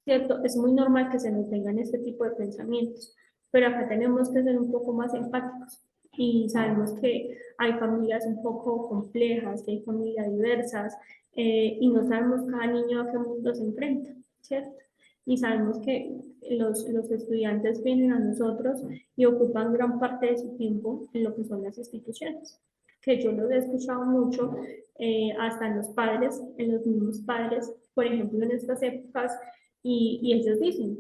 ¿Cierto? Es muy normal que se nos vengan este tipo de pensamientos, pero acá tenemos que ser un poco más empáticos y sabemos que hay familias un poco complejas, que hay familias diversas y no sabemos cada niño a qué mundo se enfrenta, ¿cierto? Y sabemos que los estudiantes vienen a nosotros y ocupan gran parte de su tiempo en lo que son las instituciones, que yo los he escuchado mucho, hasta en los padres, en los mismos padres, por ejemplo, en estas épocas, y ellos dicen,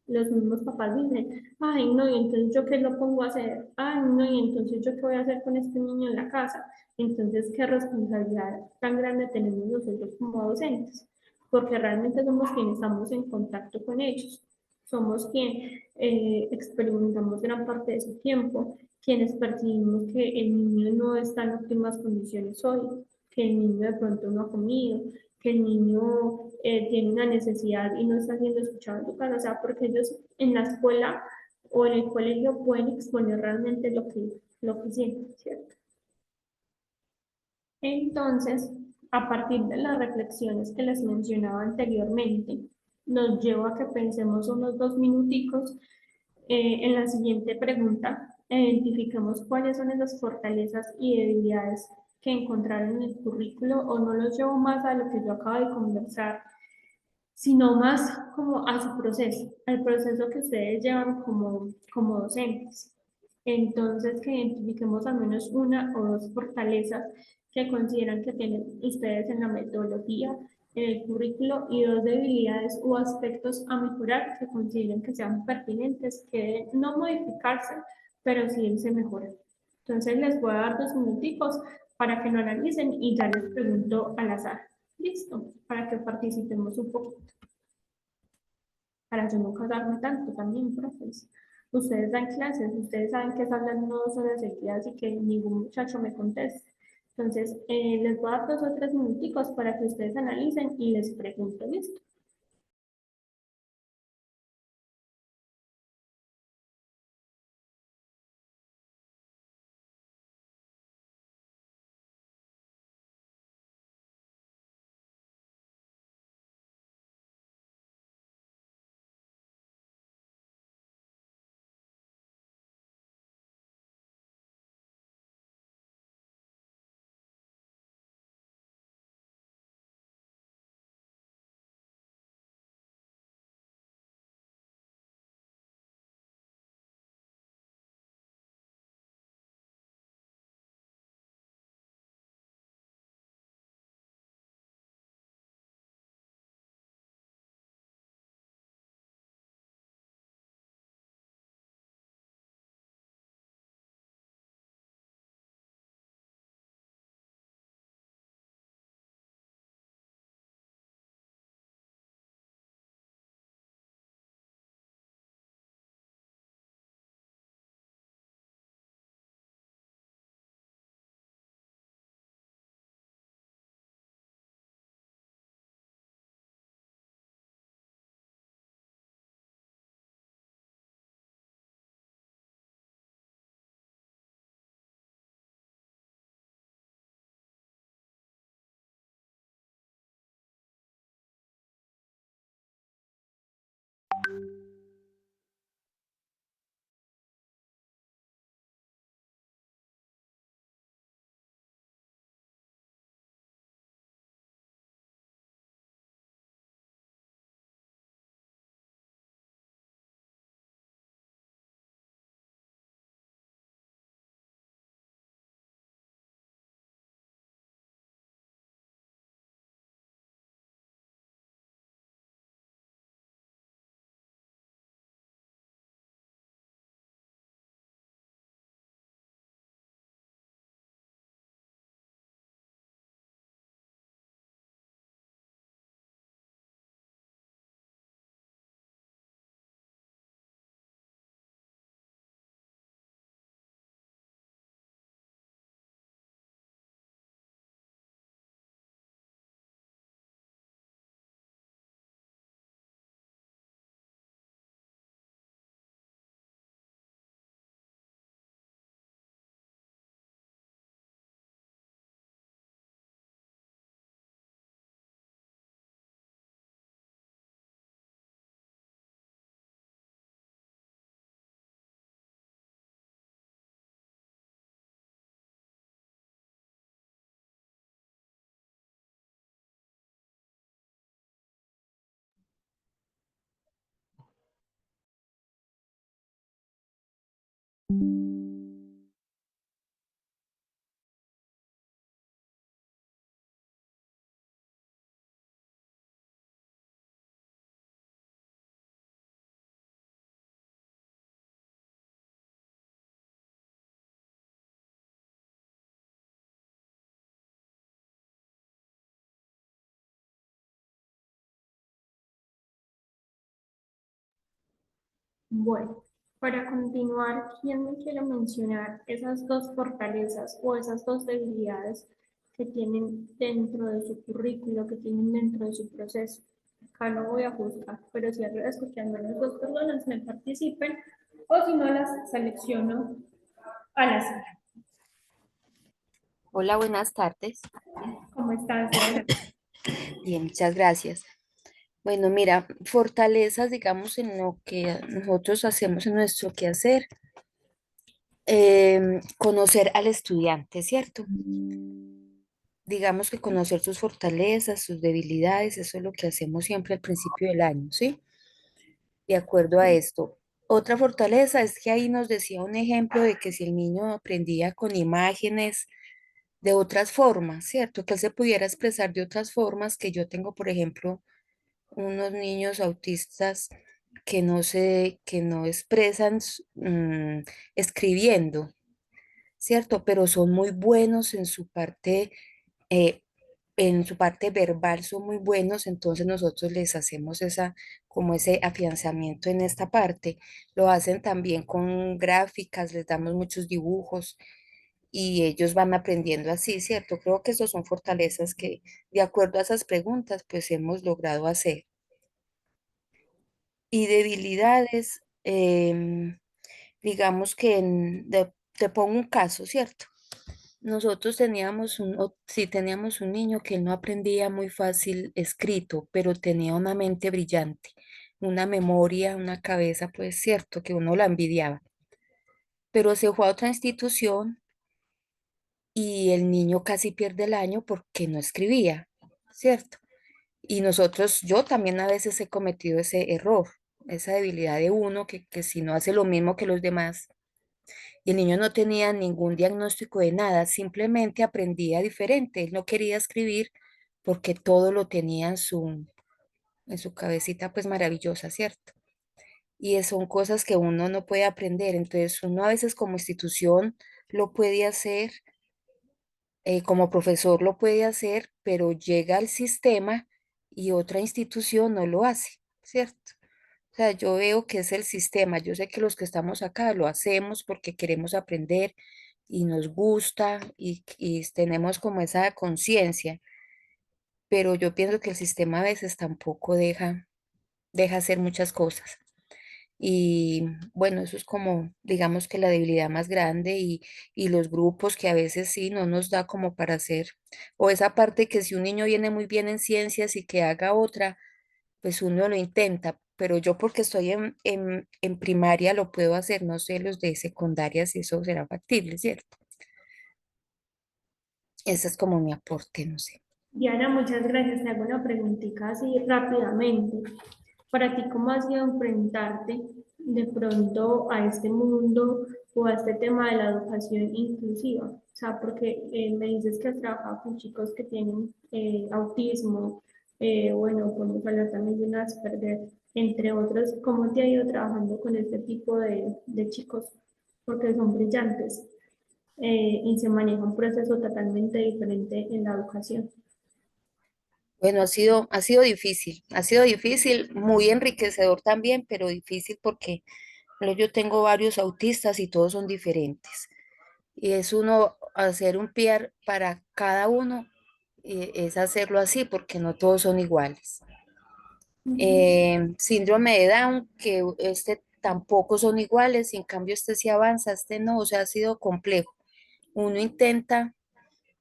los mismos papás dicen, ay no, y entonces yo qué lo pongo a hacer, ay no, y entonces yo qué voy a hacer con este niño en la casa. Entonces, ¿qué responsabilidad tan grande tenemos nosotros como docentes? Porque realmente somos quienes estamos en contacto con ellos, somos quienes experimentamos gran parte de su tiempo, quienes percibimos que el niño no está en óptimas condiciones hoy, que el niño de pronto no ha comido, que el niño tiene una necesidad y no está siendo escuchado en su casa, o sea, porque ellos en la escuela o en el colegio pueden exponer realmente lo que sienten, ¿cierto? Entonces, a partir de las reflexiones que les mencionaba anteriormente, nos lleva a que pensemos unos 2 minuticos en la siguiente pregunta. Identifiquemos cuáles son esas fortalezas y debilidades que encontraron en el currículo o no los llevo más a lo que yo acabo de conversar, sino más como a su proceso, al proceso que ustedes llevan como docentes. Entonces, que identifiquemos al menos una o dos fortalezas que consideran que tienen ustedes en la metodología, en el currículo y dos debilidades o aspectos a mejorar que consideren que sean pertinentes, que deben no modificarse, pero sí irse mejorar. Entonces les voy a dar 2 minuticos para que lo analicen y ya les pregunto al azar. Listo, para que participemos un poco. Para yo no casarme tanto también, profes. Ustedes dan clases, ustedes saben que hablan 1 o 2 horas seguidas y que ningún muchacho me conteste. Entonces, les voy a dar 2 o 3 minuticos para que ustedes analicen y les pregunto, ¿listo? Bueno, para continuar, ¿quién me quiere mencionar esas 2 fortalezas o esas 2 debilidades que tienen dentro de su currículo, que tienen dentro de su proceso? Acá no voy a juzgar, pero sí agradezco que al menos 2 personas me participen o si no las selecciono al azar. Hola, buenas tardes. ¿Cómo estás, Diana? Bien, muchas gracias. Bueno, mira, fortalezas, digamos, en lo que nosotros hacemos en nuestro quehacer, conocer al estudiante, ¿cierto? Digamos que conocer sus fortalezas, sus debilidades, eso es lo que hacemos siempre al principio del año, ¿sí? De acuerdo a esto. Otra fortaleza es que ahí nos decía un ejemplo de que si el niño aprendía con imágenes, de otras formas, ¿cierto? Que él se pudiera expresar de otras formas, que yo tengo, por ejemplo, unos niños autistas que no expresan escribiendo, ¿cierto? Pero son muy buenos eh, en su parte verbal, son muy buenos, entonces nosotros les hacemos como ese afianzamiento en esta parte. Lo hacen también con gráficas, les damos muchos dibujos y ellos van aprendiendo así, ¿cierto? Creo que esas son fortalezas que, de acuerdo a esas preguntas, pues hemos logrado hacer. Y debilidades, digamos que te pongo un caso, ¿cierto? Nosotros sí teníamos un niño que él no aprendía muy fácil escrito, pero tenía una mente brillante, una memoria, una cabeza, pues cierto, que uno la envidiaba. Pero se fue a otra institución y el niño casi pierde el año porque no escribía, ¿cierto? Y yo también a veces he cometido ese error, esa debilidad de uno que si no hace lo mismo que los demás. Y el niño no tenía ningún diagnóstico de nada, simplemente aprendía diferente. Él no quería escribir porque todo lo tenía en su cabecita, pues maravillosa, ¿cierto? Y son cosas que uno no puede aprender. Entonces, uno a veces como institución lo puede hacer, como profesor lo puede hacer, pero llega al sistema y otra institución no lo hace, ¿cierto? O sea, yo veo que es el sistema. Yo sé que los que estamos acá lo hacemos porque queremos aprender y nos gusta y tenemos como esa conciencia, pero yo pienso que el sistema a veces tampoco deja hacer muchas cosas. Y bueno, eso es como, digamos que la debilidad más grande y los grupos que a veces sí no nos da como para hacer, o esa parte que si un niño viene muy bien en ciencias y que haga otra, pues uno lo intenta, pero yo porque estoy en primaria lo puedo hacer, no sé los de secundaria si eso será factible, ¿cierto? Ese es como mi aporte, no sé. Diana, muchas gracias. Te hago una preguntita así rápidamente. Para ti, ¿cómo ha sido enfrentarte de pronto a este mundo o a este tema de la educación inclusiva? O sea, porque me dices que has trabajado con chicos que tienen autismo, bueno, podemos hablar también de un Asperger, entre otros. ¿Cómo te ha ido trabajando con este tipo de chicos? Porque son brillantes y se maneja un proceso totalmente diferente en la educación. Bueno, ha sido difícil, muy enriquecedor también, pero difícil porque bueno, yo tengo varios autistas y todos son diferentes. Y es uno hacer un PR para cada uno, es hacerlo así porque no todos son iguales. Síndrome de Down, que este tampoco son iguales, y en cambio este sí avanza, este no, o sea, ha sido complejo. Uno intenta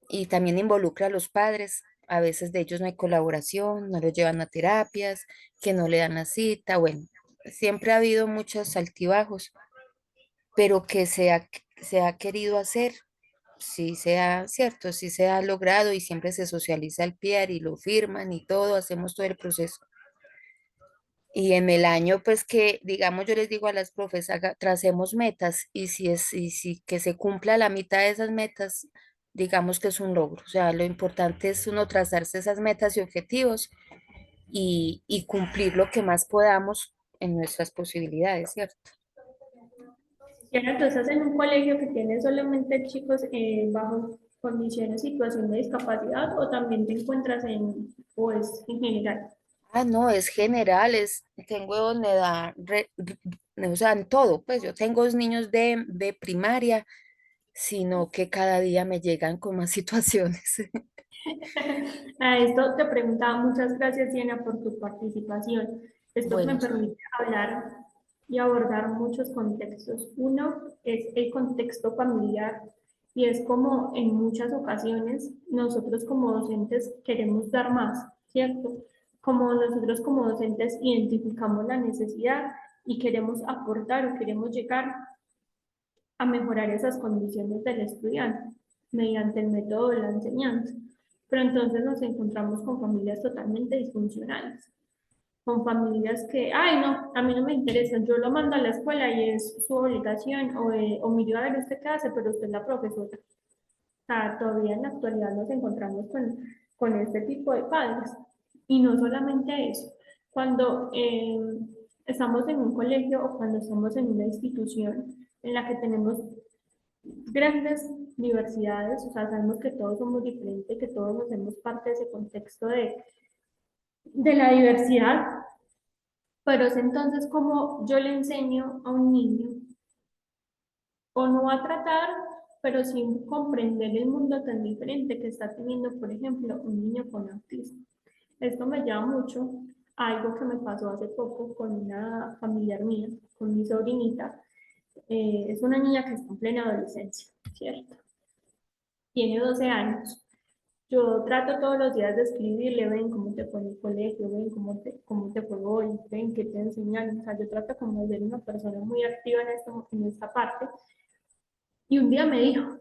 y también involucra a los padres. A veces de ellos no hay colaboración, no los llevan a terapias, que no le dan la cita. Bueno, siempre ha habido muchos altibajos, pero que se ha querido hacer, sí se ha, cierto, sí se ha logrado y siempre se socializa el PIAR y lo firman y todo, hacemos todo el proceso. Y en el año, pues que, digamos, yo les digo a las profes, tracemos metas y si que se cumpla la mitad de esas metas, digamos que es un logro. O sea, lo importante es uno trazarse esas metas y objetivos y cumplir lo que más podamos en nuestras posibilidades, ¿cierto? Y ahora tú estás en un colegio que tiene solamente chicos bajo condiciones, situación de discapacidad o también te encuentras en, o es en general. Ah, no, es general, tengo donde o sea, en todo, pues yo tengo niños de primaria, sino que cada día me llegan con más situaciones. A esto te preguntaba, muchas gracias Diana por tu participación. Esto me Bueno, permite hablar y abordar muchos contextos. Uno es el contexto familiar y es como en muchas ocasiones nosotros como docentes queremos dar más, ¿cierto? Como nosotros como docentes identificamos la necesidad y queremos aportar o queremos llegar a mejorar esas condiciones del estudiante mediante el método de la enseñanza. Pero entonces nos encontramos con familias totalmente disfuncionales, con familias que, ay, no, a mí no me interesa, yo lo mando a la escuela y es su obligación, o mire a ver usted qué hace, pero usted es la profesora. sea, todavía en la actualidad nos encontramos con este tipo de padres. Y no solamente eso, cuando estamos en un colegio o cuando estamos en una institución en la que tenemos grandes diversidades, o sea, sabemos que todos somos diferentes, que todos hacemos parte de ese contexto de la diversidad, pero es entonces como yo le enseño a un niño, o no a tratar, pero sí comprender el mundo tan diferente que está teniendo, por ejemplo, un niño con autismo. Esto me lleva mucho a algo que me pasó hace poco con una familiar mía, con mi sobrinita. Es una niña que está en plena adolescencia, ¿cierto? Tiene 12 años. Yo trato todos los días de escribirle, ven cómo te fue en el colegio, ven cómo te fue hoy, ven qué te enseñaron. O sea, yo trato como de ser una persona muy activa en esta parte. Y un día me dijo,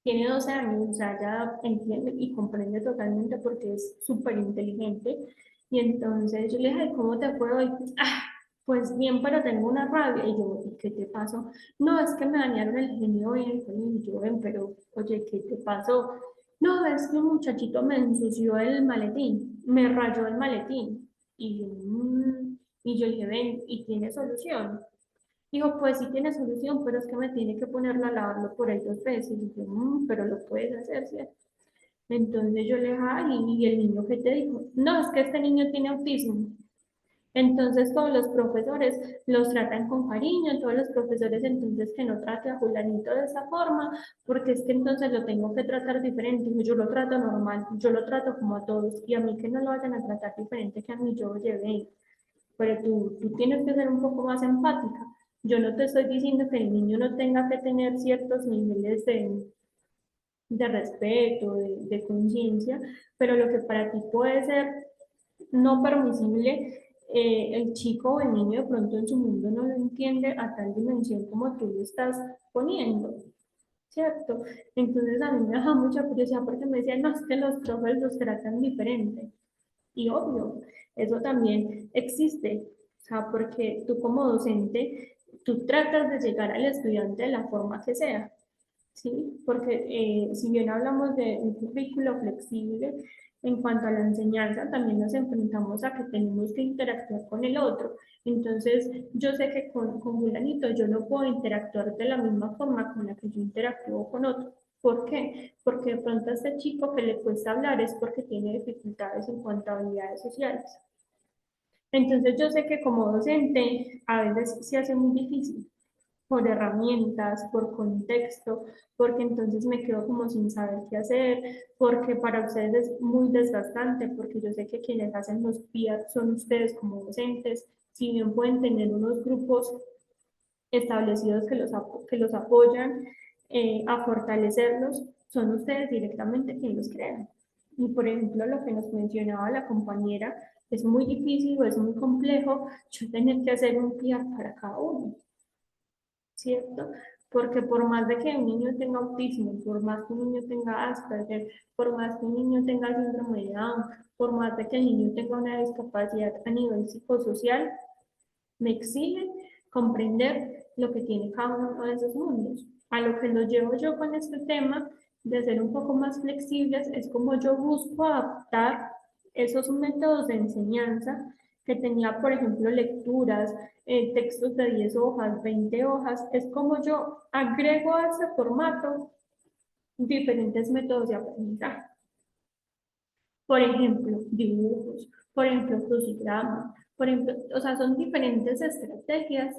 tiene 12 años, o sea, ya entiende y comprende totalmente porque es súper inteligente. Y entonces yo le dije, ¿cómo te fue hoy? Ah, pues bien, pero tengo una rabia. Y yo, ¿y qué te pasó? No, es que me dañaron el genio hoy en el colegio. Y yo, ven, pero, oye, ¿qué te pasó? No, es que un muchachito me ensució el maletín, me rayó el maletín. Y yo dije, ven, ¿y tiene solución? Dijo, pues sí tiene solución, pero es que me tiene que ponerlo a lavarlo por ahí 2 veces. Y yo, pero lo puedes hacer, ¿cierto? Entonces yo le dije, ay, ¿y el niño qué te dijo? No, es que este niño tiene autismo. Entonces todos los profesores los tratan con cariño, todos los profesores entonces que no trate a Julanito de esa forma, porque es que entonces lo tengo que tratar diferente. Yo lo trato normal, yo lo trato como a todos, y a mí que no lo vayan a tratar diferente que a mí yo llevé. Pero tú tienes que ser un poco más empática. Yo no te estoy diciendo que el niño no tenga que tener ciertos niveles de respeto, de conciencia, pero lo que para ti puede ser no permisible, el chico o el niño de pronto en su mundo no lo entiende a tal dimensión como tú lo estás poniendo, ¿cierto? Entonces a mí me da mucha curiosidad porque me decían, no, es que los profes los tratan diferente. Y obvio, eso también existe, o sea, porque tú como docente, tú tratas de llegar al estudiante de la forma que sea, ¿sí? Porque si bien hablamos de un currículo flexible, en cuanto a la enseñanza, también nos enfrentamos a que tenemos que interactuar con el otro. Entonces, yo sé que con Julanito yo no puedo interactuar de la misma forma con la que yo interactúo con otro. ¿Por qué? Porque de pronto a este chico que le cuesta hablar es porque tiene dificultades en cuanto a habilidades sociales. Entonces, yo sé que como docente a veces se hace muy difícil por herramientas, por contexto, porque entonces me quedo como sin saber qué hacer, porque para ustedes es muy desgastante, porque yo sé que quienes hacen los PIA son ustedes como docentes, si bien pueden tener unos grupos establecidos que los apoyan a fortalecerlos, son ustedes directamente quienes los crean. Y por ejemplo, lo que nos mencionaba la compañera, es muy difícil o es muy complejo yo tener que hacer un PIA para cada uno. ¿Cierto? Porque por más de que un niño tenga autismo, por más que un niño tenga Asperger, por más que un niño tenga síndrome de Down, por más de que el niño tenga una discapacidad a nivel psicosocial, me exige comprender lo que tiene cada uno de esos mundos. A lo que lo llevo yo con este tema de ser un poco más flexibles es como yo busco adaptar esos métodos de enseñanza que tenía, por ejemplo, lecturas, textos de 10 hojas, 20 hojas, es como yo agrego a ese formato diferentes métodos de aprendizaje. Por ejemplo, dibujos, por ejemplo, crucigramas, por ejemplo, o sea, son diferentes estrategias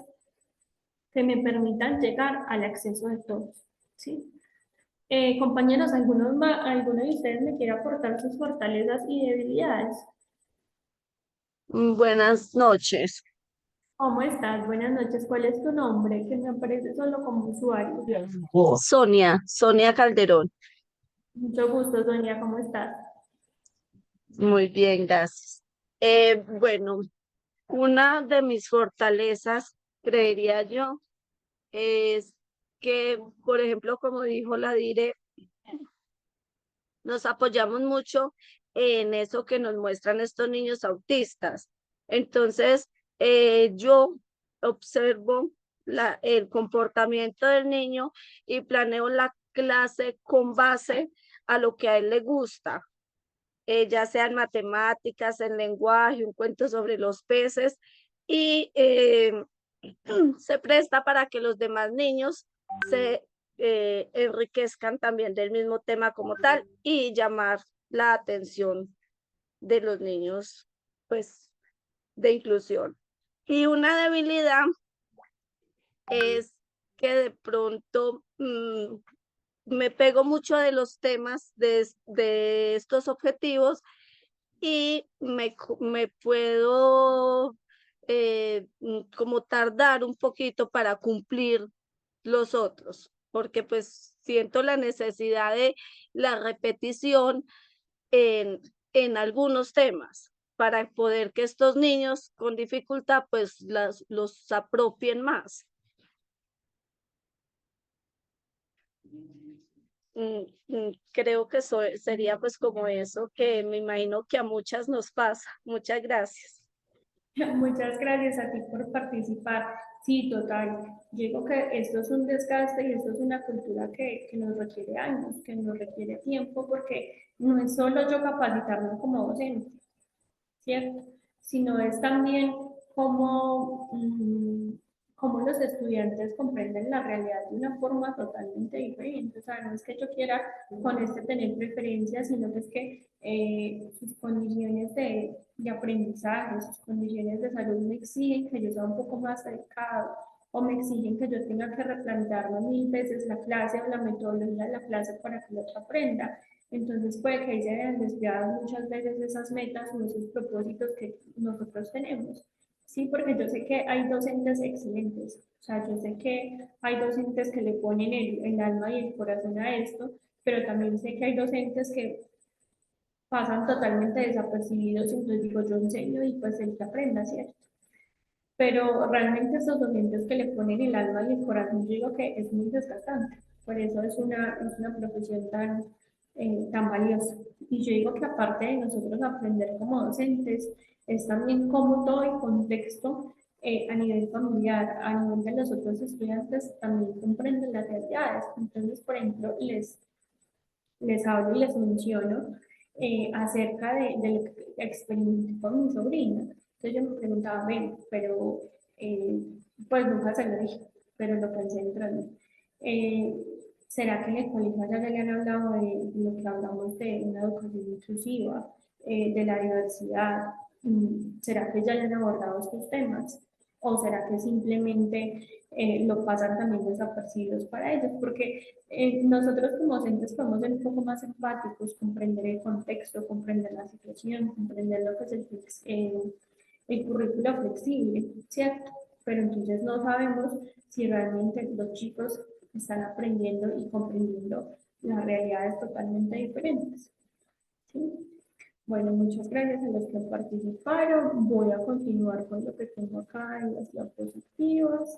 que me permitan llegar al acceso de todos, ¿sí? Compañeros, ¿alguno de ustedes me quiere aportar sus fortalezas y debilidades? Buenas noches. ¿Cómo estás? Buenas noches. ¿Cuál es tu nombre? Que me aparece solo como usuario. Sonia Calderón. Mucho gusto, Sonia. ¿Cómo estás? Muy bien, gracias. Bueno, una de mis fortalezas, creería yo, es que, por ejemplo, como dijo la Dire, nos apoyamos mucho en eso que nos muestran estos niños autistas. Entonces, yo observo el comportamiento del niño y planeo clase con base a lo que a él le gusta, ya sea en matemáticas, en lenguaje, un cuento sobre los peces, y se presta para que los demás niños se enriquezcan también del mismo tema como tal y llamar la atención de los niños, pues, de inclusión. Y una debilidad es que de pronto me pego mucho de los temas de estos objetivos y me puedo como tardar un poquito para cumplir los otros, porque pues siento la necesidad de la repetición en algunos temas para poder que estos niños con dificultad pues los apropien más. Creo que sería pues como eso que me imagino que a muchas nos pasa. Muchas gracias. Muchas gracias a ti por participar. Sí, total. Yo digo que esto es un desgaste y esto es una cultura que nos requiere años, que nos requiere tiempo, porque no es solo yo capacitarme como docente, ¿cierto? Sino es también cómo los estudiantes comprenden la realidad de una forma totalmente diferente. O sea, no es que yo quiera con este tener preferencias, sino que es que sus condiciones de aprendizaje, sus condiciones de salud me exigen que yo sea un poco más dedicado o me exigen que yo tenga que replantearme 1000 veces la clase o la metodología de la clase para que el otro aprenda. Entonces puede que ahí se hayan desviado muchas veces esas metas o esos propósitos que nosotros tenemos. Sí, porque yo sé que hay docentes excelentes, o sea, yo sé que hay docentes que le ponen el alma y el corazón a esto, pero también sé que hay docentes que pasan totalmente desapercibidos, entonces digo, yo enseño y pues el que aprenda, ¿cierto? Pero realmente esos docentes que le ponen el alma y el corazón, yo digo que es muy desgastante, por eso es una profesión tan valiosa. Y yo digo que aparte de nosotros aprender como docentes, es también cómo todo el contexto a nivel familiar, a nivel de los otros estudiantes, también comprenden las realidades. Entonces, por ejemplo, les hablo y les menciono acerca de lo que experimenté con mi sobrina. Entonces yo me preguntaba, ven, pero pues nunca se lo dije, pero lo pensé dentro de mí. ¿Será que en el colegio ya le han hablado de lo que hablamos de una educación inclusiva, de la diversidad? ¿Será que ya le han abordado estos temas? ¿O será que simplemente lo pasan también desapercibidos para ellos? Porque nosotros como docentes podemos ser un poco más empáticos, comprender el contexto, comprender la situación, comprender lo que es el currículo flexible, ¿cierto? Pero entonces no sabemos si realmente los chicos están aprendiendo y comprendiendo las realidades totalmente diferentes, ¿sí? Bueno, muchas gracias a los que participaron. Voy a continuar con lo que tengo acá en las diapositivas.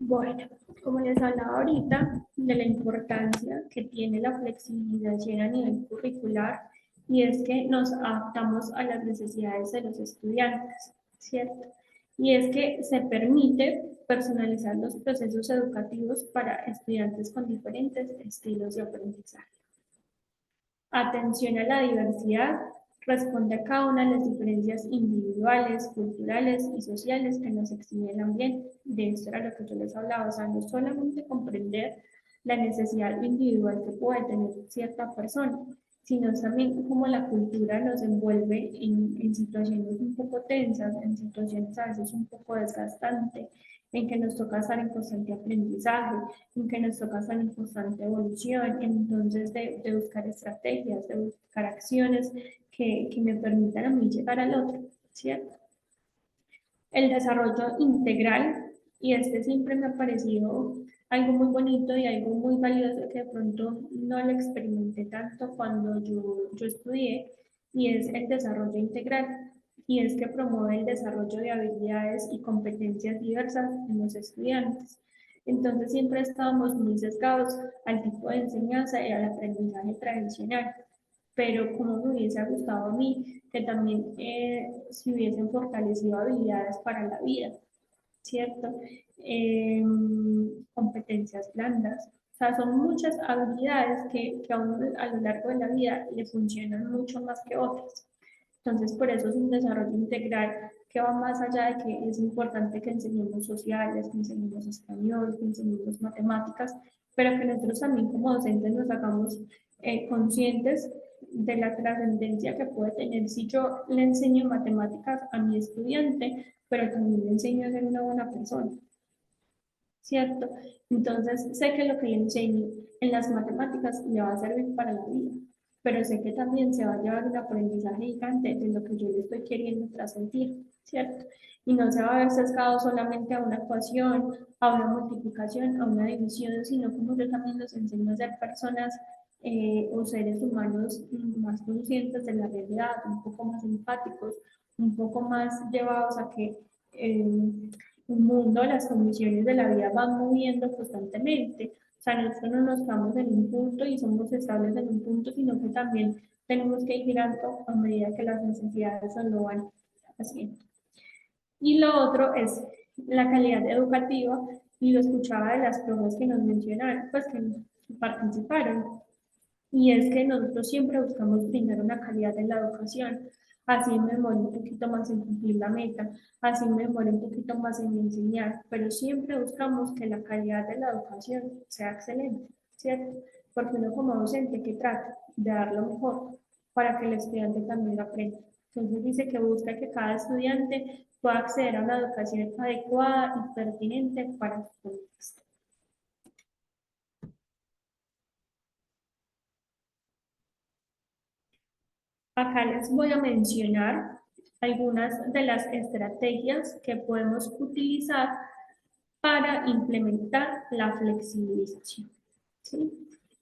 Bueno, como les hablaba ahorita de la importancia que tiene la flexibilización a nivel curricular, y es que nos adaptamos a las necesidades de los estudiantes, ¿cierto? Y es que se permite personalizar los procesos educativos para estudiantes con diferentes estilos de aprendizaje. Atención a la diversidad responde a cada una de las diferencias individuales, culturales y sociales que nos exige el ambiente. De esto era lo que yo les hablaba, o sea, no solamente comprender la necesidad individual que puede tener cierta persona, sino también cómo la cultura nos envuelve en situaciones un poco tensas, en situaciones a veces un poco desgastantes, en que nos toca estar en constante aprendizaje, en que nos toca estar en constante evolución, entonces de buscar estrategias, de buscar acciones que me permitan a mí llegar al otro, ¿cierto? El desarrollo integral, y este siempre me ha parecido algo muy bonito y algo muy valioso que de pronto no lo experimenté tanto cuando yo estudié, y es el desarrollo integral. Y es que promueve el desarrollo de habilidades y competencias diversas en los estudiantes. Entonces siempre estábamos muy sesgados al tipo de enseñanza y al aprendizaje tradicional, pero como me hubiese gustado a mí que también se hubiesen fortalecido habilidades para la vida, ¿cierto? Competencias blandas. O sea, son muchas habilidades que a uno a lo largo de la vida le funcionan mucho más que otras. Entonces, por eso es un desarrollo integral que va más allá de que es importante que enseñemos sociales, que enseñemos español, que enseñemos matemáticas, pero que nosotros también como docentes nos hagamos conscientes de la trascendencia que puede tener si yo le enseño matemáticas a mi estudiante, pero también le enseño a ser una buena persona, ¿cierto? Entonces, sé que lo que le enseño en las matemáticas le va a servir para la vida, pero sé que también se va a llevar un aprendizaje gigante de lo que yo le estoy queriendo transmitir, ¿cierto? Y no se va a ver sesgado solamente a una ecuación, a una multiplicación, a una división, sino como yo también los enseño a ser personas o seres humanos más conscientes de la realidad, un poco más empáticos, un poco más llevados a que el mundo, las condiciones de la vida van moviendo constantemente. O sea, nosotros no nos quedamos en un punto y somos estables en un punto, sino que también tenemos que ir girando a medida que las necesidades lo van haciendo. Y lo otro es la calidad educativa, y lo escuchaba de las profes que nos mencionaron, pues que participaron. Y es que nosotros siempre buscamos brindar una calidad en la educación. Así me demoro un poquito más en cumplir la meta, así me demoro un poquito más en enseñar, pero siempre buscamos que la calidad de la educación sea excelente, ¿cierto? Porque uno como docente que trata de dar lo mejor para que el estudiante también aprenda. Entonces dice que busca que cada estudiante pueda acceder a una educación adecuada y pertinente para su contexto. Acá les voy a mencionar algunas de las estrategias que podemos utilizar para implementar la flexibilización, ¿sí?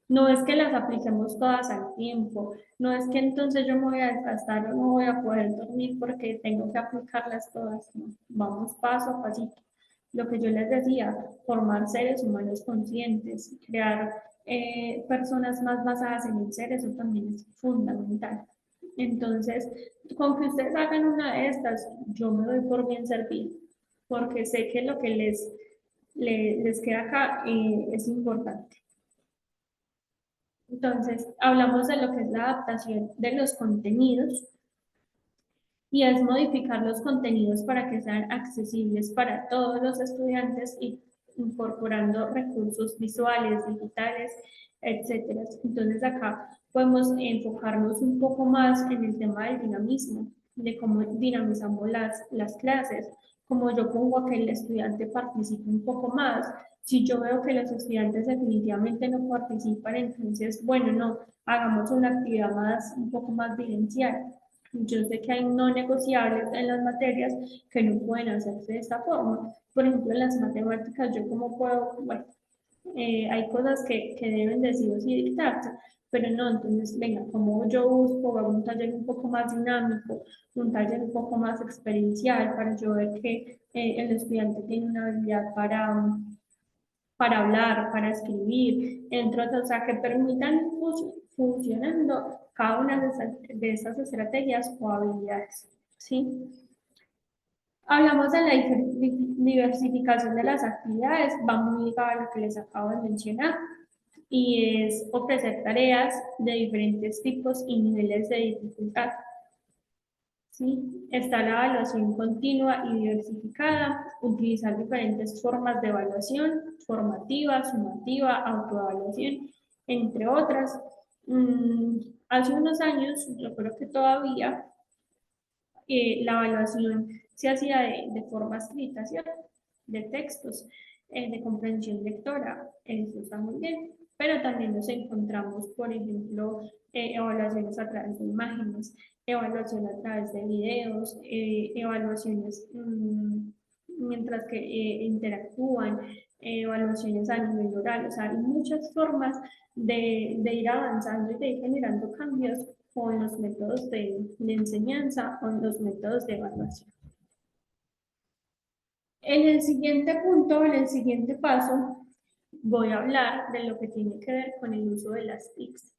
No es que las apliquemos todas al tiempo, no es que entonces yo me voy a desgastar o no voy a poder dormir porque tengo que aplicarlas todas, no. Vamos paso a pasito. Lo que yo les decía, formar seres humanos conscientes, crear personas más basadas en el ser, eso también es fundamental. Entonces, con que ustedes hagan una de estas, yo me doy por bien servido, porque sé que lo que les queda acá es importante. Entonces, hablamos de lo que es la adaptación de los contenidos, y es modificar los contenidos para que sean accesibles para todos los estudiantes y incorporando recursos visuales, digitales, etcétera. Entonces acá podemos enfocarnos un poco más en el tema del dinamismo, de cómo dinamizamos las clases, como yo pongo a que el estudiante participe un poco más. Si yo veo que los estudiantes definitivamente no participan, entonces, bueno, no, hagamos una actividad más, un poco más vivencial. Yo sé que hay no negociables en las materias que no pueden hacerse de esta forma. Por ejemplo, en las matemáticas, yo como puedo, bueno, hay cosas que deben de sí o sí dictarse, pero no, entonces, venga, como yo busco, hago un taller un poco más dinámico, un taller un poco más experiencial para yo ver que el estudiante tiene una habilidad para hablar, para escribir, entre otras, o sea, que permitan funcionando cada una de esas estrategias o habilidades, ¿sí? Hablamos de la diversificación de las actividades, va muy ligado a lo que les acabo de mencionar, y es ofrecer tareas de diferentes tipos y niveles de dificultad. ¿Sí? Está la evaluación continua y diversificada, utilizar diferentes formas de evaluación, formativa, sumativa, autoevaluación, entre otras. Hace unos años, yo creo que todavía, la evaluación se hacía de forma escrita, ¿cierto? De textos, de comprensión lectora, eso está muy bien, pero también nos encontramos, por ejemplo, evaluaciones a través de imágenes, evaluación a través de videos, evaluaciones mientras que interactúan, evaluaciones a nivel oral. O sea, hay muchas formas de ir avanzando y de ir generando cambios con los métodos de enseñanza o en los métodos de evaluación. En el siguiente punto, en el siguiente paso, voy a hablar de lo que tiene que ver con el uso de las TICs,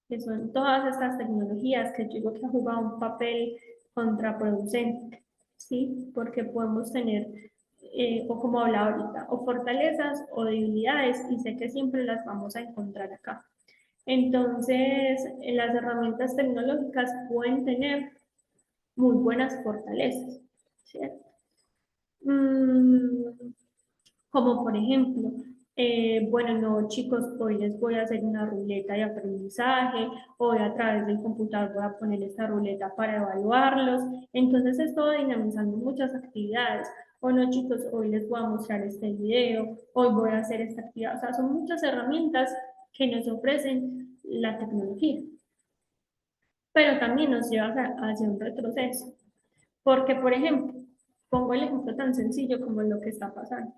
que son todas estas tecnologías que yo digo que han jugado un papel contraproducente, ¿sí? Porque podemos tener, o como hablaba ahorita, o fortalezas o debilidades, y sé que siempre las vamos a encontrar acá. Entonces, las herramientas tecnológicas pueden tener muy buenas fortalezas, ¿cierto? Como por ejemplo, bueno, no chicos, hoy les voy a hacer una ruleta de aprendizaje, hoy a través del computador voy a poner esta ruleta para evaluarlos. Entonces estoy dinamizando muchas actividades. O no chicos, hoy les voy a mostrar este video, hoy voy a hacer esta actividad. O sea, son muchas herramientas que nos ofrecen la tecnología. Pero también nos lleva hacia un retroceso. Porque, por ejemplo, pongo el ejemplo tan sencillo como lo que está pasando.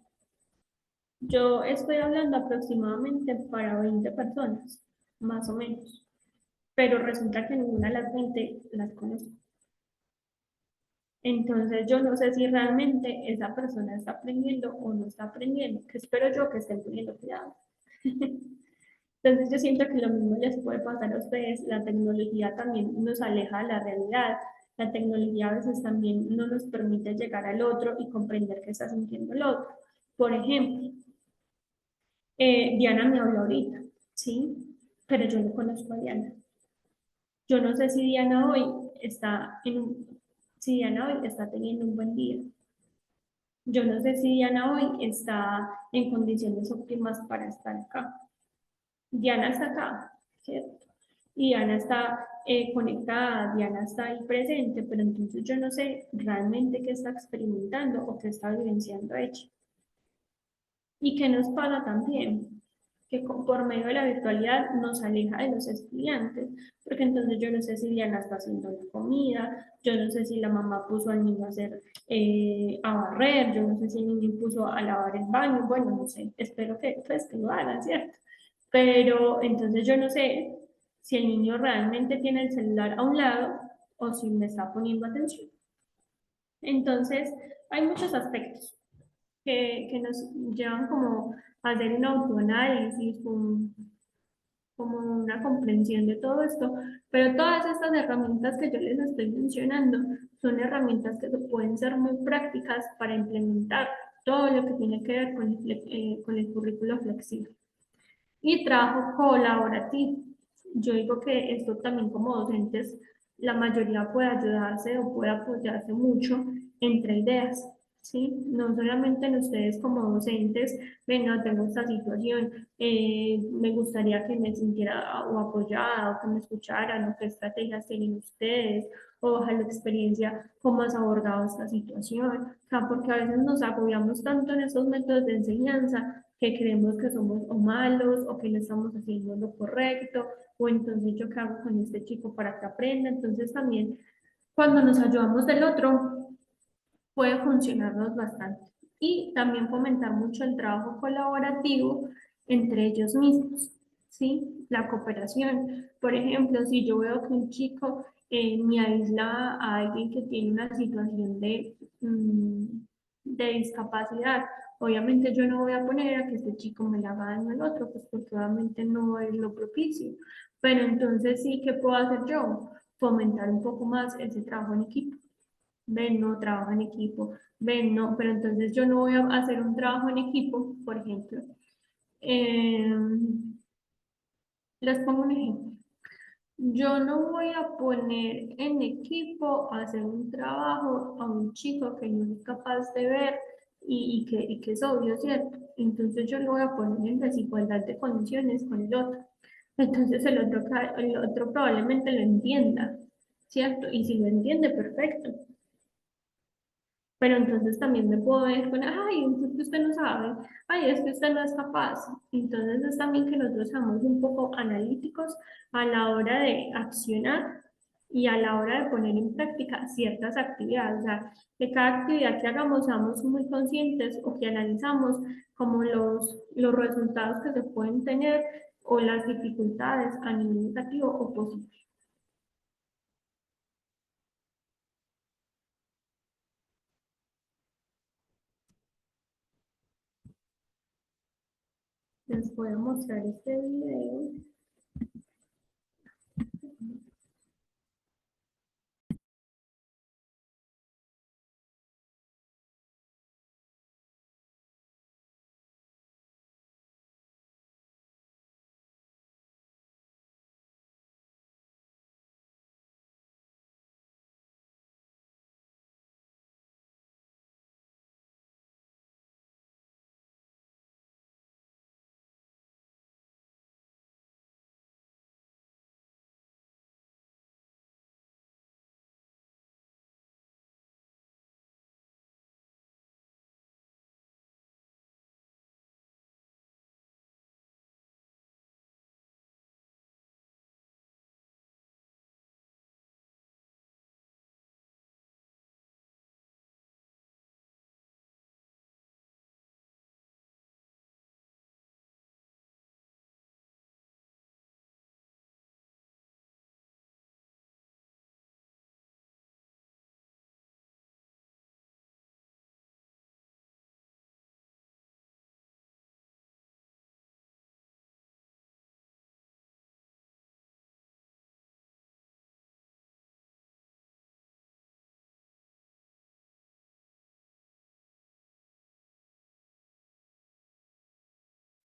Yo estoy hablando aproximadamente para 20 personas, más o menos, pero resulta que ninguna de las 20 las conozco. Entonces yo no sé si realmente esa persona está aprendiendo o no está aprendiendo, que espero yo que estén poniendo cuidado. Entonces yo siento que lo mismo les puede pasar a ustedes, la tecnología también nos aleja de la realidad, la tecnología a veces también no nos permite llegar al otro y comprender qué está sintiendo el otro. Por ejemplo, Diana me habló ahorita, ¿sí? Pero yo no conozco a Diana. Yo no sé si Diana hoy si Diana hoy está teniendo un buen día. Yo no sé si Diana hoy está en condiciones óptimas para estar acá. Diana está acá, ¿cierto? Y Diana está conectada, Diana está ahí presente, pero entonces yo no sé realmente qué está experimentando o qué está vivenciando ella. ¿Y qué nos pasa también? Que por medio de la virtualidad nos aleja de los estudiantes, porque entonces yo no sé si Diana está haciendo la comida, yo no sé si la mamá puso al niño a hacer, a barrer, yo no sé si el niño puso a lavar el baño, bueno, no sé, espero que, pues, que lo hagan, ¿cierto? Pero entonces yo no sé si el niño realmente tiene el celular a un lado o si me está poniendo atención. Entonces, hay muchos aspectos que nos llevan como a hacer un autoanálisis, como una comprensión de todo esto, pero todas estas herramientas que yo les estoy mencionando son herramientas que pueden ser muy prácticas para implementar todo lo que tiene que ver con el currículo flexible. Y trabajo colaborativo. Yo digo que esto también como docentes, la mayoría puede ayudarse o puede apoyarse mucho entre ideas, ¿sí? No solamente en ustedes como docentes, ven, no tengo esta situación, me gustaría que me sintiera o apoyada o que me escucharan o qué estrategias tienen ustedes o bajo la experiencia, cómo has abordado esta situación, o sea, porque a veces nos agobiamos tanto en estos métodos de enseñanza que creemos que somos o malos o que no estamos haciendo lo correcto, o entonces yo qué hago con este chico para que aprenda. Entonces también cuando nos ayudamos del otro puede funcionarnos bastante. Y también fomentar mucho el trabajo colaborativo entre ellos mismos, ¿sí? La cooperación. Por ejemplo, si yo veo que un chico me aísla a alguien que tiene una situación de discapacidad, obviamente yo no voy a poner a que este chico me la haga daño al otro, pues porque obviamente no es lo propicio. Pero entonces sí, ¿qué puedo hacer yo? Fomentar un poco más ese trabajo en equipo. Ven, no trabajo en equipo, ven, no, pero entonces yo no voy a hacer un trabajo en equipo, por ejemplo. Les pongo un ejemplo. Yo no voy a poner en equipo a hacer un trabajo a un chico que no es capaz de ver y que es obvio, ¿cierto? Entonces yo lo voy a poner en desigualdad de condiciones con el otro. Entonces el otro probablemente lo entienda, ¿cierto? Y si lo entiende, perfecto. Pero entonces también me puedo ver con, ay, es que usted no sabe, ay, es que usted no es capaz. Entonces es también que nosotros seamos un poco analíticos a la hora de accionar y a la hora de poner en práctica ciertas actividades. O sea, que cada actividad que hagamos seamos muy conscientes o que analizamos como los resultados que se pueden tener o las dificultades a nivel negativo o positivo. Les voy a mostrar este video.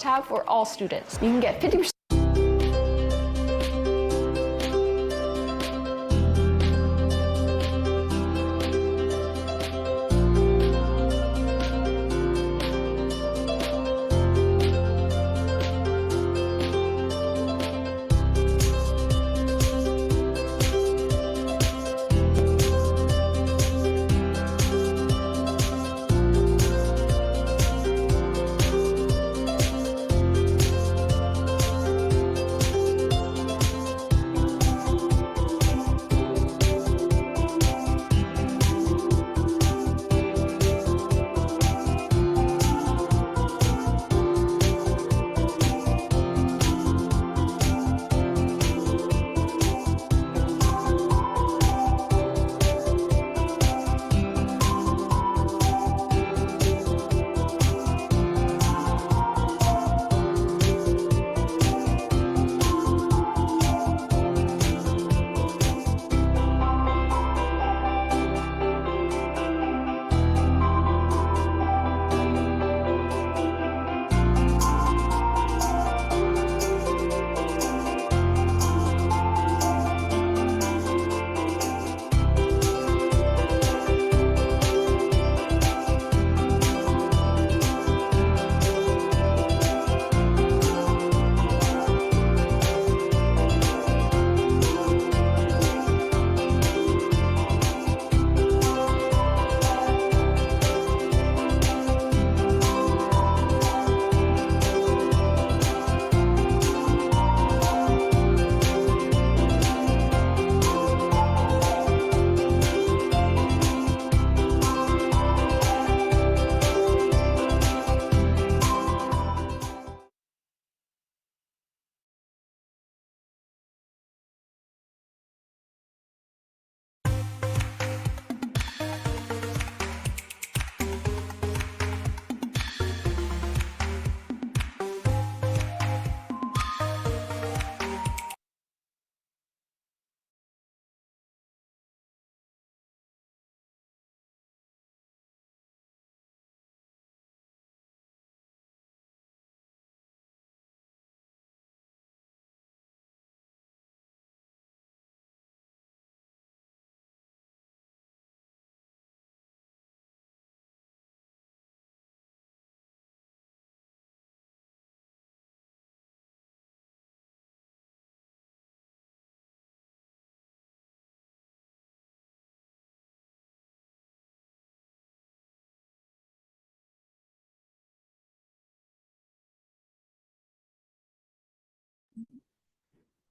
tab for all students. You can get 50%.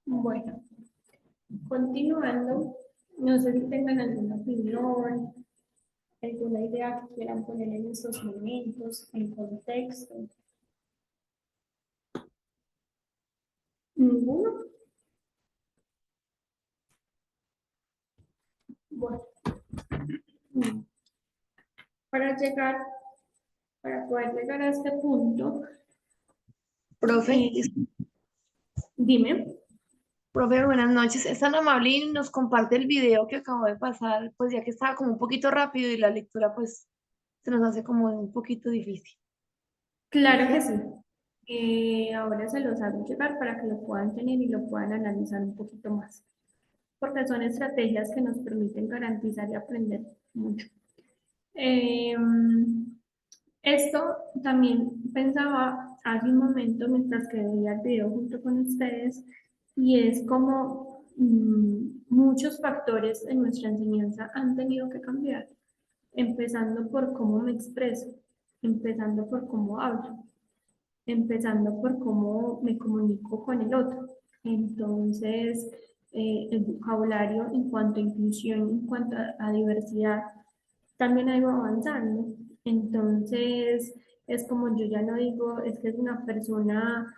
Bueno, continuando, No sé si tengan alguna opinión, alguna idea que quieran poner en estos momentos, en contexto. ¿Ninguno? Bueno. Para llegar, para poder llegar a este punto, Profe, dime. profe, buenas noches. Es tan amable y nos comparte el video que acabo de pasar, pues ya que estaba como un poquito rápido y la lectura pues se nos hace como un poquito difícil. Claro que sí. Ahora se los hago llegar para que lo puedan tener y lo puedan analizar un poquito más, porque son estrategias que nos permiten garantizar y aprender mucho. Esto también pensaba hace un momento mientras que veía el video junto con ustedes, y es como muchos factores en nuestra enseñanza han tenido que cambiar, empezando por cómo me expreso, empezando por cómo hablo, empezando por cómo me comunico con el otro. Entonces, el vocabulario en cuanto a inclusión, en cuanto a diversidad, también ha ido avanzando. Entonces, es como yo ya no digo, es que es una persona,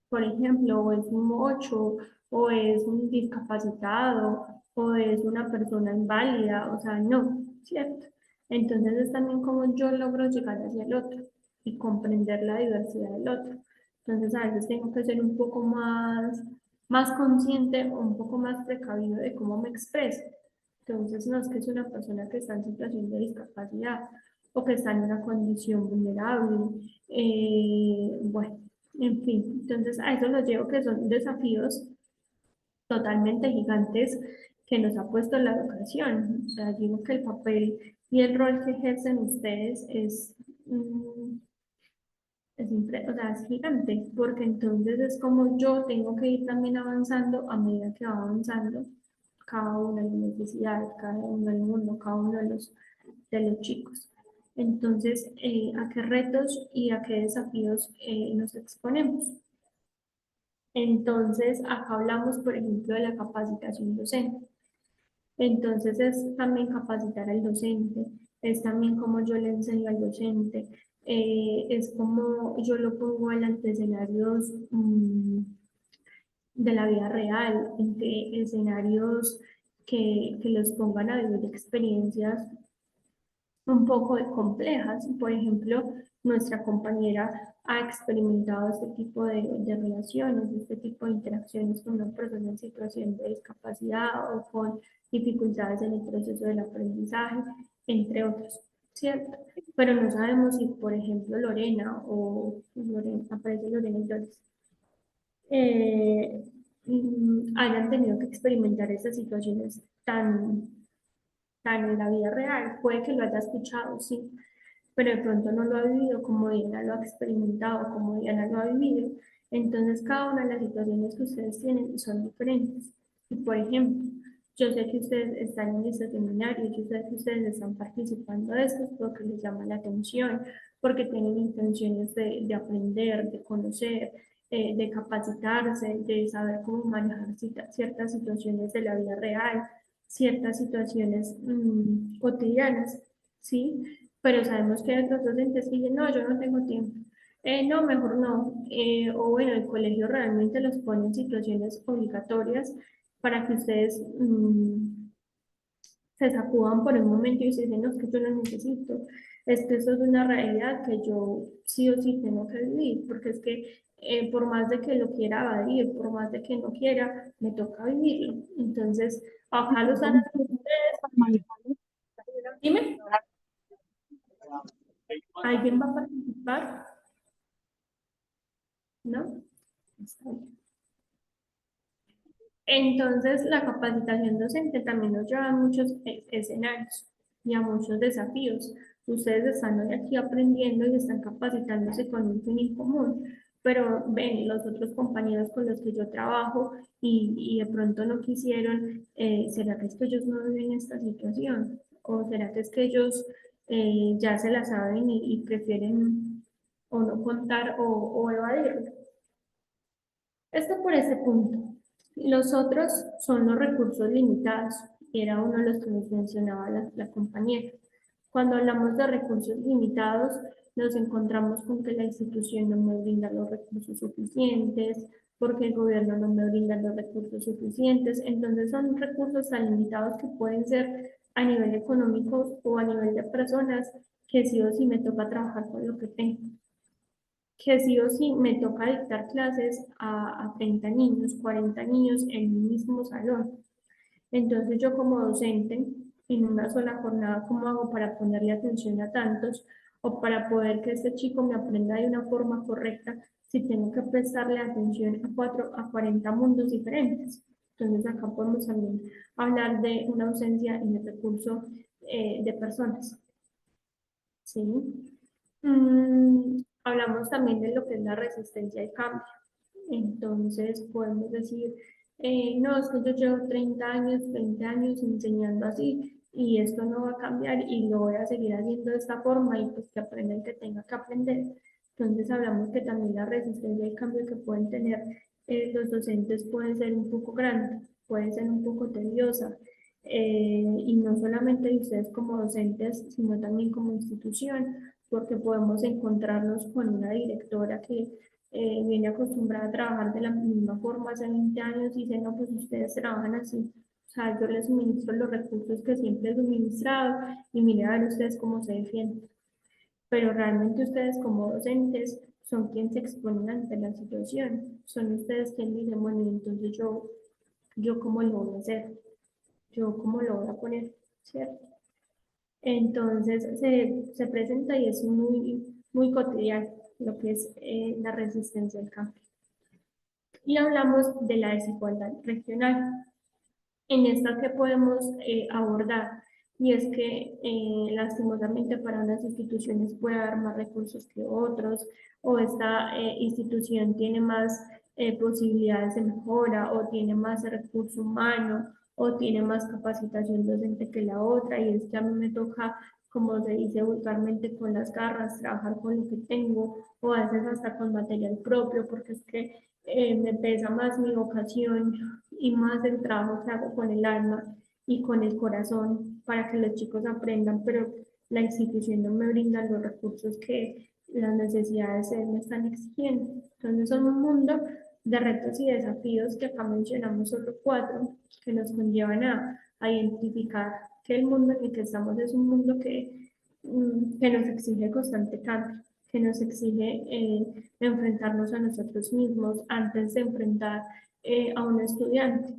por ejemplo, o es un mocho, o es un discapacitado, o es una persona inválida, o sea, no, ¿cierto? Entonces es también como yo logro llegar hacia el otro y comprender la diversidad del otro. Entonces a veces tengo que ser un poco más consciente o un poco más precavido de cómo me expreso. Entonces no es que es una persona que está en situación de discapacidad o que está en una condición vulnerable. Bueno, en fin, entonces a eso los llevo, que son desafíos totalmente gigantes que nos ha puesto la educación. O sea, digo que el papel y el rol que ejercen ustedes o sea, es gigante, porque entonces es como yo tengo que ir también avanzando a medida que va avanzando cada una de las necesidades, cada uno del mundo, cada uno de los chicos. Entonces, ¿a qué retos y a qué desafíos nos exponemos? Entonces, acá hablamos, por ejemplo, de la capacitación docente. Entonces, es también capacitar al docente, es también como yo le enseño al docente, es como yo lo pongo ante escenarios de la vida real, entre escenarios que los pongan a vivir experiencias un poco complejas. Por ejemplo, nuestra compañera ha experimentado este tipo de relaciones, este tipo de interacciones con una persona en situación de discapacidad o con dificultades en el proceso del aprendizaje, entre otros, ¿cierto? Pero no sabemos si, por ejemplo, Lorena o Lorena, aparece Lorena y Doris, eh, hayan tenido que experimentar esas situaciones tan en la vida real. Puede que lo haya escuchado, sí, pero de pronto no lo ha vivido como Diana lo ha experimentado, como Diana lo ha vivido. Entonces, cada una de las situaciones que ustedes tienen son diferentes. Y, por ejemplo, yo sé que ustedes están en este seminario, yo sé que ustedes están participando de esto porque les llama la atención, porque tienen intenciones de aprender, de conocer, de capacitarse, de saber cómo manejar ciertas situaciones de la vida real, ciertas situaciones cotidianas, ¿sí? Pero sabemos que hay otros docentes que dicen, no, yo no tengo tiempo. No, mejor no. O bueno, el colegio realmente los pone en situaciones obligatorias para que ustedes se sacudan por un momento y se dicen, no, es que yo lo necesito. Es que eso es una realidad que yo sí o sí tengo que vivir, porque es que por más de que lo quiera evadir, por más de que no quiera, me toca vivirlo. Entonces, acá los han ustedes. Dime, ¿alguien va a participar? ¿No? Está bien. Entonces, la capacitación docente también nos lleva a muchos escenarios y a muchos desafíos. Ustedes están hoy aquí aprendiendo y están capacitándose con un fin en común, pero ven, los otros compañeros con los que yo trabajo y de pronto no quisieron, ¿será que es que ellos no viven esta situación? ¿O será que es que ellos ya se la saben y prefieren o no contar o evadirlo? Esto por ese punto. Los otros son los recursos limitados, y era uno de los que nos mencionaba la compañera. Cuando hablamos de recursos limitados, nos encontramos con que la institución no me brinda los recursos suficientes, porque el gobierno no me brinda los recursos suficientes. Entonces son recursos tan limitados que pueden ser a nivel económico o a nivel de personas que sí o sí me toca trabajar con lo que tengo. Que sí o sí me toca dictar clases a 30 niños, 40 niños en un mismo salón. Entonces yo como docente, en una sola jornada, ¿cómo hago para ponerle atención a tantos o para poder que este chico me aprenda de una forma correcta si tengo que prestarle atención a 40 mundos diferentes? Entonces acá podemos también hablar de una ausencia en el recurso de personas. ¿Sí? Hablamos también de lo que es la resistencia al cambio. Entonces podemos decir, no, es que yo llevo 30 años, 20 años enseñando así y esto no va a cambiar y lo voy a seguir haciendo de esta forma y pues que aprenda el que tenga que aprender. Entonces hablamos que también la resistencia al cambio que pueden tener los docentes puede ser un poco grande, puede ser un poco tediosa. Y no solamente de ustedes como docentes, sino también como institución, porque podemos encontrarnos con una directora que viene acostumbrada a trabajar de la misma forma hace 20 años y dice, no, pues ustedes trabajan así. O sea, yo les suministro los recursos que siempre he suministrado y miren a ver ustedes cómo se defienden. Pero realmente ustedes como docentes son quienes se exponen ante la situación. Son ustedes quienes dicen, bueno, entonces yo cómo lo voy a hacer, yo cómo lo voy a poner, ¿cierto? Entonces se presenta y es muy cotidiano lo que es la resistencia al cambio. Y hablamos de la desigualdad regional. En esta que podemos abordar, y es que lastimosamente para unas instituciones puede haber más recursos que otros, o esta institución tiene más posibilidades de mejora, o tiene más recurso humano, o tiene más capacitación docente que la otra, y es que a mí me toca, como se dice vulgarmente, con las garras, trabajar con lo que tengo, o a veces hasta con material propio, porque es que me pesa más mi vocación y más el trabajo que hago con el alma y con el corazón para que los chicos aprendan, pero la institución no me brinda los recursos que las necesidades me están exigiendo. Entonces son un mundo de retos y desafíos que acá mencionamos solo 4 que nos conllevan a identificar que el mundo en el que estamos es un mundo que nos exige constante cambio, que nos exige enfrentarnos a nosotros mismos antes de enfrentar a un estudiante,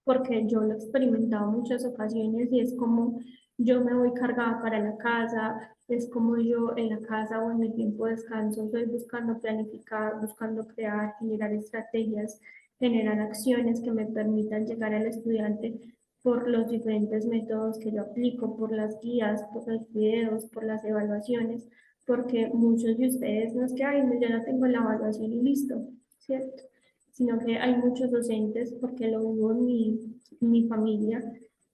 porque yo lo he experimentado muchas ocasiones y es como yo me voy cargada para la casa, es como yo en la casa o en mi tiempo de descanso estoy buscando planificar, buscando crear, generar estrategias, generar acciones que me permitan llegar al estudiante por los diferentes métodos que yo aplico, por las guías, por los videos, por las evaluaciones, porque muchos de ustedes no es que, ay, yo ya tengo la evaluación y listo, ¿cierto? Sino que hay muchos docentes, porque lo vivo en mi familia,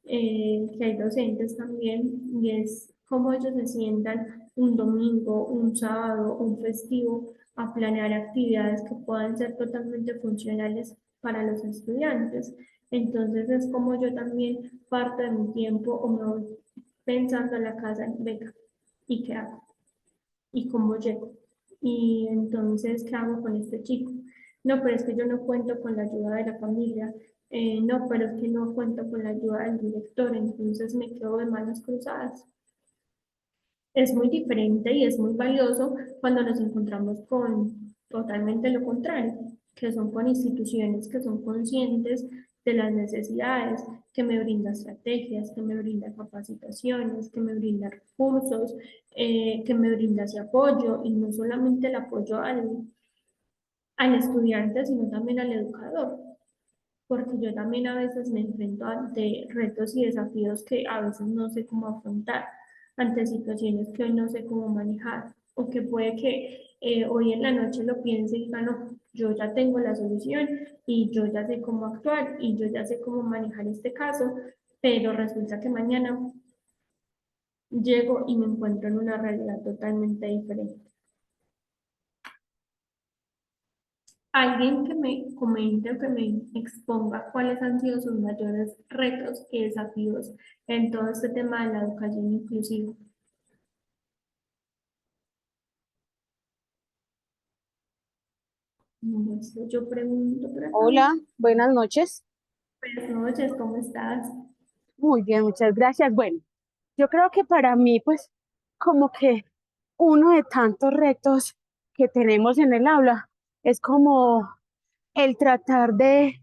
que hay docentes también, y es cómo ellos se sientan un domingo, un sábado, un festivo, a planear actividades que puedan ser totalmente funcionales para los estudiantes. Entonces es como yo también parto de mi tiempo o me voy pensando en la casa, venga, ¿y qué hago? ¿Y cómo llego? Y entonces, ¿qué hago con este chico? No, pero es que yo no cuento con la ayuda de la familia. No, pero es que no cuento con la ayuda del director, entonces me quedo de manos cruzadas. Es muy diferente y es muy valioso cuando nos encontramos con totalmente lo contrario, que son con instituciones que son conscientes de las necesidades, que me brinda estrategias, que me brinda capacitaciones, que me brinda recursos, que me brinda ese apoyo, y no solamente el apoyo al estudiante, sino también al educador, porque yo también a veces me enfrento ante retos y desafíos que a veces no sé cómo afrontar, ante situaciones que hoy no sé cómo manejar, o que puede que hoy en la noche lo piense y diga, no, yo ya tengo la solución y yo ya sé cómo actuar y yo ya sé cómo manejar este caso, pero resulta que mañana llego y me encuentro en una realidad totalmente diferente. Alguien que me comente o que me exponga cuáles han sido sus mayores retos y desafíos en todo este tema de la educación inclusiva. Listo, yo pregunto por acá. Hola, buenas noches. Buenas noches, ¿cómo estás? Muy bien, muchas gracias. Bueno, yo creo que para mí, pues, como que uno de tantos retos que tenemos en el aula es como el tratar de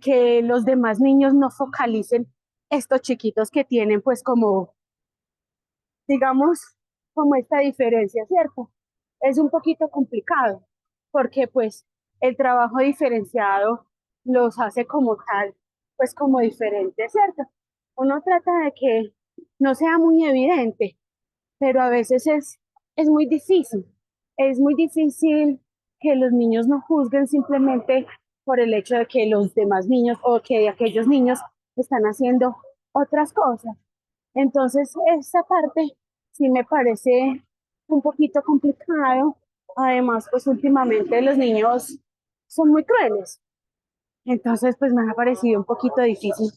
que los demás niños no focalicen estos chiquitos que tienen, pues, como, digamos, como esta diferencia, ¿cierto? Es un poquito complicado porque, pues, el trabajo diferenciado los hace como tal, pues, como diferentes, ¿cierto? Uno trata de que no sea muy evidente, pero a veces es muy difícil. Es muy difícil que los niños no juzguen simplemente por el hecho de que los demás niños o que aquellos niños están haciendo otras cosas. Entonces, esta parte sí me parece un poquito complicado. Además, pues últimamente los niños son muy crueles. Entonces, pues me ha parecido un poquito difícil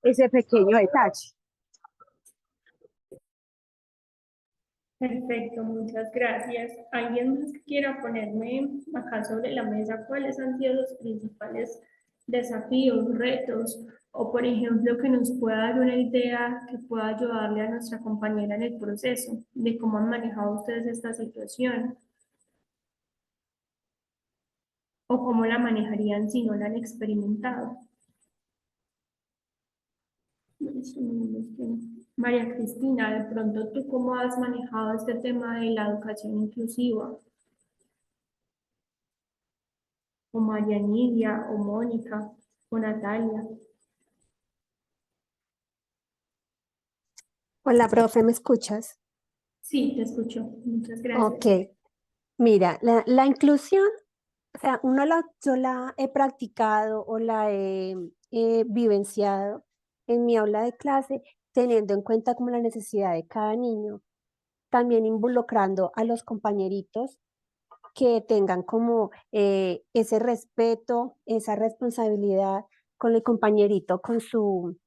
ese pequeño detalle. Perfecto, muchas gracias. ¿Alguien más que quiera ponerme acá sobre la mesa cuáles han sido los principales desafíos, retos, o por ejemplo que nos pueda dar una idea que pueda ayudarle a nuestra compañera en el proceso de cómo han manejado ustedes esta situación o cómo la manejarían si no la han experimentado? María Cristina, de pronto, ¿tú cómo has manejado este tema de la educación inclusiva? O María Nidia, o Mónica, o Natalia. Hola, profe, ¿me escuchas? Sí, te escucho. Muchas gracias. Ok, mira, la inclusión, o sea, yo la he practicado o la he vivenciado en mi aula de clase, teniendo en cuenta como la necesidad de cada niño, también involucrando a los compañeritos que tengan como ese respeto, esa responsabilidad con el compañerito, con su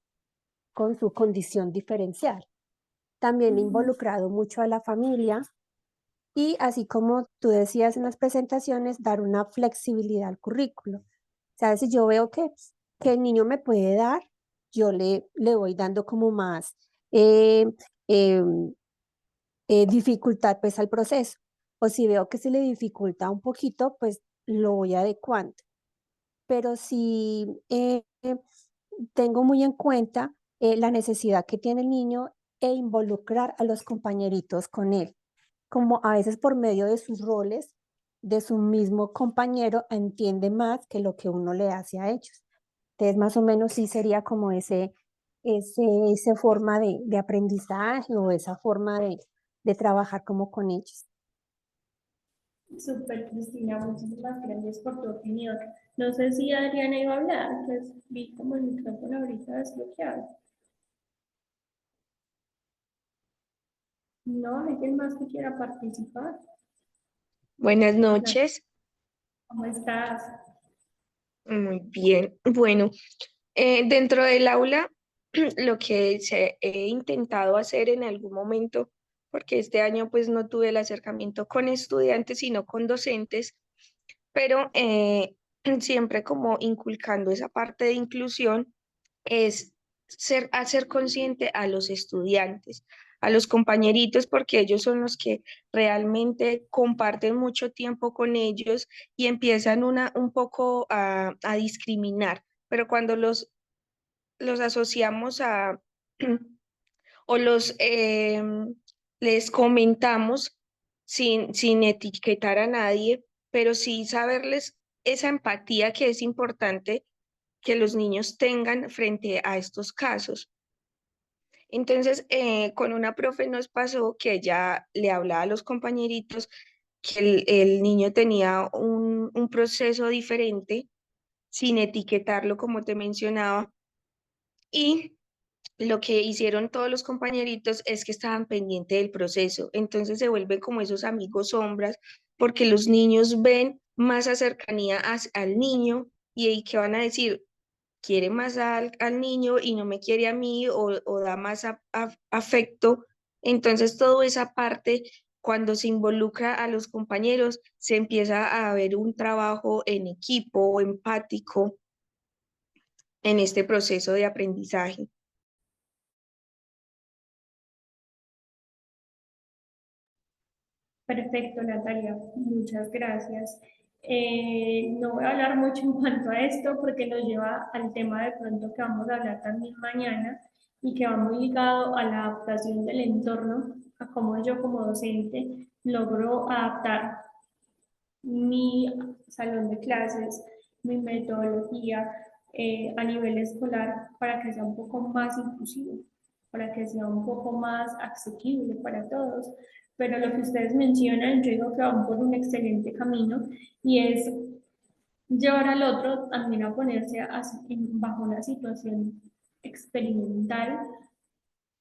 condición diferencial. También he involucrado mucho a la familia y así como tú decías en las presentaciones, dar una flexibilidad al currículo. O sea, si yo veo que el niño me puede dar, yo le voy dando como más eh, em, dificultad pues al proceso. O si veo que se le dificulta un poquito, pues lo voy adecuando. Pero si tengo muy en cuenta la necesidad que tiene el niño e involucrar a los compañeritos con él, como a veces por medio de sus roles, de su mismo compañero, entiende más que lo que uno le hace a ellos. Entonces, más o menos sí sería como esa forma de aprendizaje o esa forma de trabajar como con ellos. Súper, Cristina, muchísimas gracias por tu opinión. No sé si Adriana iba a hablar, pues vi como el micrófono ahorita desbloqueado. ¿No? ¿Alguien más que quiera participar? Buenas noches. ¿Cómo estás? Muy bien. Bueno, dentro del aula, lo que he intentado hacer en algún momento, porque este año pues no tuve el acercamiento con estudiantes, sino con docentes, pero siempre como inculcando esa parte de inclusión, es hacer consciente a los estudiantes, a los compañeritos, porque ellos son los que realmente comparten mucho tiempo con ellos y empiezan un poco a discriminar, pero cuando los asociamos o les comentamos sin etiquetar a nadie, pero sí saberles esa empatía que es importante que los niños tengan frente a estos casos. Entonces, con una profe nos pasó que ella le hablaba a los compañeritos que el niño tenía un proceso diferente, sin etiquetarlo, como te mencionaba, y lo que hicieron todos los compañeritos es que estaban pendientes del proceso. Entonces se vuelven como esos amigos sombras, porque los niños ven más a cercanía al niño y que van a decir, quiere más al niño y no me quiere a mí o da más afecto. Entonces, toda esa parte, cuando se involucra a los compañeros, se empieza a ver un trabajo en equipo, empático, en este proceso de aprendizaje. Perfecto, Natalia, muchas gracias. No voy a hablar mucho en cuanto a esto porque nos lleva al tema de pronto que vamos a hablar también mañana y que va muy ligado a la adaptación del entorno, a cómo yo como docente logro adaptar mi salón de clases, mi metodología a nivel escolar para que sea un poco más inclusivo, para que sea un poco más asequible para todos. Pero lo que ustedes mencionan, yo digo que van por un excelente camino y es llevar al otro también a ponerse bajo una situación experimental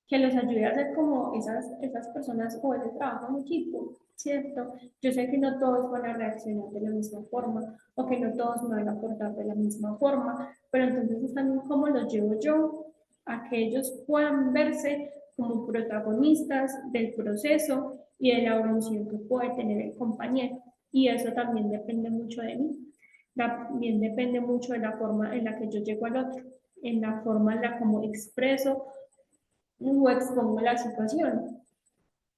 que los ayude a hacer como esas personas o ese trabajo en equipo, ¿cierto? Yo sé que no todos van a reaccionar de la misma forma o que no todos me van a aportar de la misma forma, pero entonces es también cómo los llevo yo a que ellos puedan verse como protagonistas del proceso y de la evolución que puede tener el compañero. Y eso también depende mucho de mí. También depende mucho de la forma en la que yo llego al otro, en la forma en la como expreso o expongo la situación.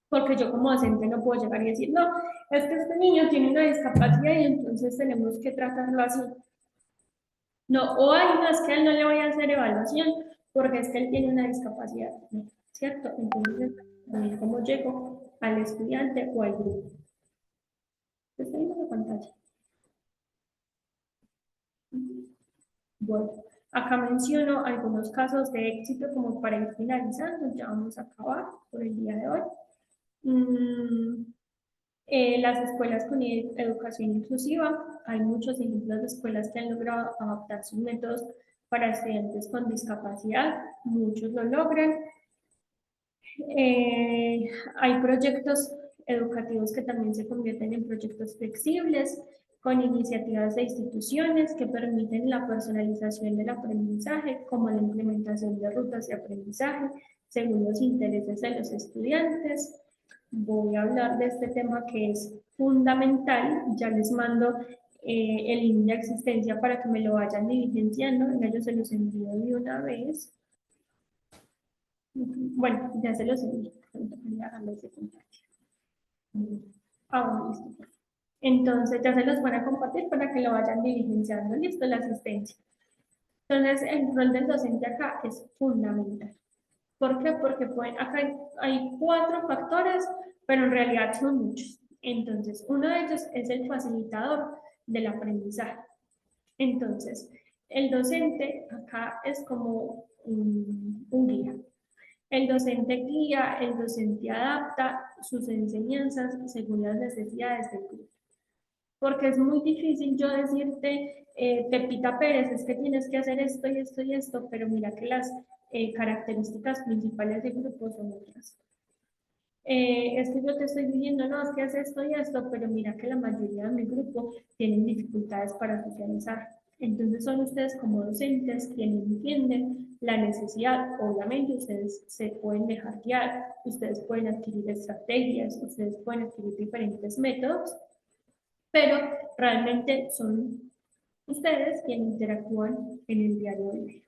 Porque yo como docente no puedo llegar y decir, no, es que este niño tiene una discapacidad y entonces tenemos que tratarlo así. No, o ay, no, es que a él no le voy a hacer evaluación porque es que él tiene una discapacidad, ¿no? ¿Cierto? Entonces, también cómo llego al estudiante o al grupo. ¿Está viendo la pantalla? Bueno, acá menciono algunos casos de éxito como para ir finalizando, ya vamos a acabar por el día de hoy. Las escuelas con educación inclusiva, hay muchos ejemplos de escuelas que han logrado adaptar sus métodos para estudiantes con discapacidad, muchos lo logran. Hay proyectos educativos que también se convierten en proyectos flexibles, con iniciativas de instituciones que permiten la personalización del aprendizaje, como la implementación de rutas de aprendizaje según los intereses de los estudiantes. Voy a hablar de este tema que es fundamental, ya les mando el link de existencia para que me lo vayan diligenciando, yo se los envío de una vez. Bueno, ya se los envío. Listo. Entonces ya se los van a compartir para que lo vayan diligenciando. Listo, la asistencia. Entonces el rol del docente acá es fundamental. ¿Por qué? Porque acá hay 4 factores, pero en realidad son muchos. Entonces, uno de ellos es el facilitador del aprendizaje. Entonces, el docente acá es como un guía. El docente guía, el docente adapta sus enseñanzas según las necesidades del grupo. Porque es muy difícil yo decirte, Pepita Pérez, es que tienes que hacer esto y esto y esto, pero mira que las características principales del grupo son otras. Es que yo te estoy diciendo, no, es que haces esto y esto, pero mira que la mayoría de mi grupo tienen dificultades para socializar. Entonces son ustedes como docentes quienes entienden la necesidad. Obviamente ustedes se pueden dejar guiar, ustedes pueden adquirir estrategias, ustedes pueden adquirir diferentes métodos, pero realmente son ustedes quienes interactúan en el diario vivir.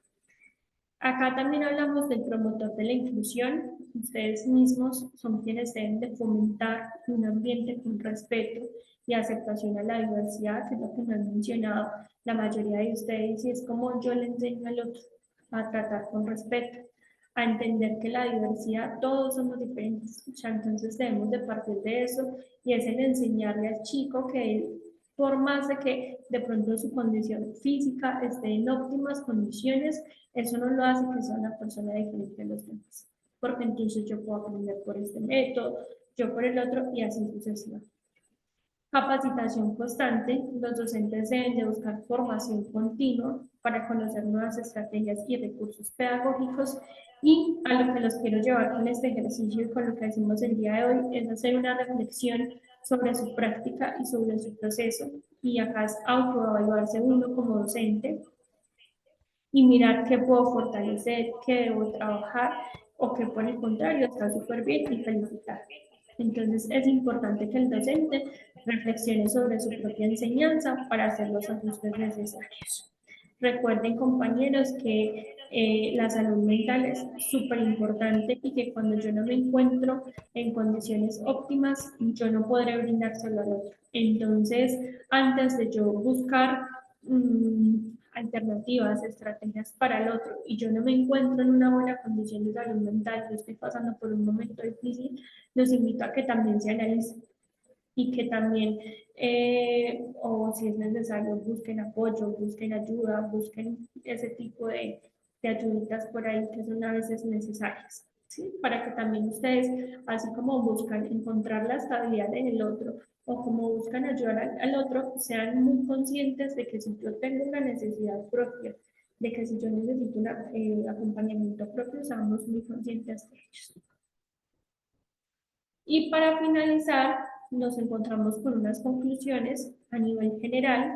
Acá también hablamos del promotor de la inclusión. Ustedes mismos son quienes deben de fomentar un ambiente con respeto y aceptación a la diversidad, que es lo que me han mencionado la mayoría de ustedes, y es como yo le enseño al otro a tratar con respeto, a entender que la diversidad, todos somos diferentes, o sea, entonces debemos de partir de eso, y es el enseñarle al chico que él, por más de que de pronto su condición física esté en óptimas condiciones, eso no lo hace que sea una persona diferente a los demás, porque entonces yo puedo aprender por este método, yo por el otro, y así sucesivamente. Capacitación constante, los docentes deben de buscar formación continua para conocer nuevas estrategias y recursos pedagógicos, y a lo que los quiero llevar con este ejercicio y con lo que decimos el día de hoy es hacer una reflexión sobre su práctica y sobre su proceso, y acá es autoevaluarse uno como docente y mirar qué puedo fortalecer, qué debo trabajar o qué por el contrario está súper bien y felicitar. Entonces es importante que el docente reflexione sobre su propia enseñanza para hacer los ajustes necesarios. Recuerden, compañeros, que la salud mental es súper importante y que cuando yo no me encuentro en condiciones óptimas, yo no podré brindárselo al otro. Entonces, antes de yo buscar alternativas, estrategias para el otro y yo no me encuentro en una buena condición de salud mental, yo estoy pasando por un momento difícil, los invito a que también se analicen y que también, o si es necesario, busquen apoyo, busquen ayuda, busquen ese tipo de ayuditas por ahí que son a veces necesarias, ¿sí? Para que también ustedes, así como buscan encontrar la estabilidad en el otro, o como buscan ayudar al otro, sean muy conscientes de que si yo tengo una necesidad propia, de que si yo necesito un acompañamiento propio, seamos muy conscientes de ellos. Y para finalizar, nos encontramos con unas conclusiones a nivel general,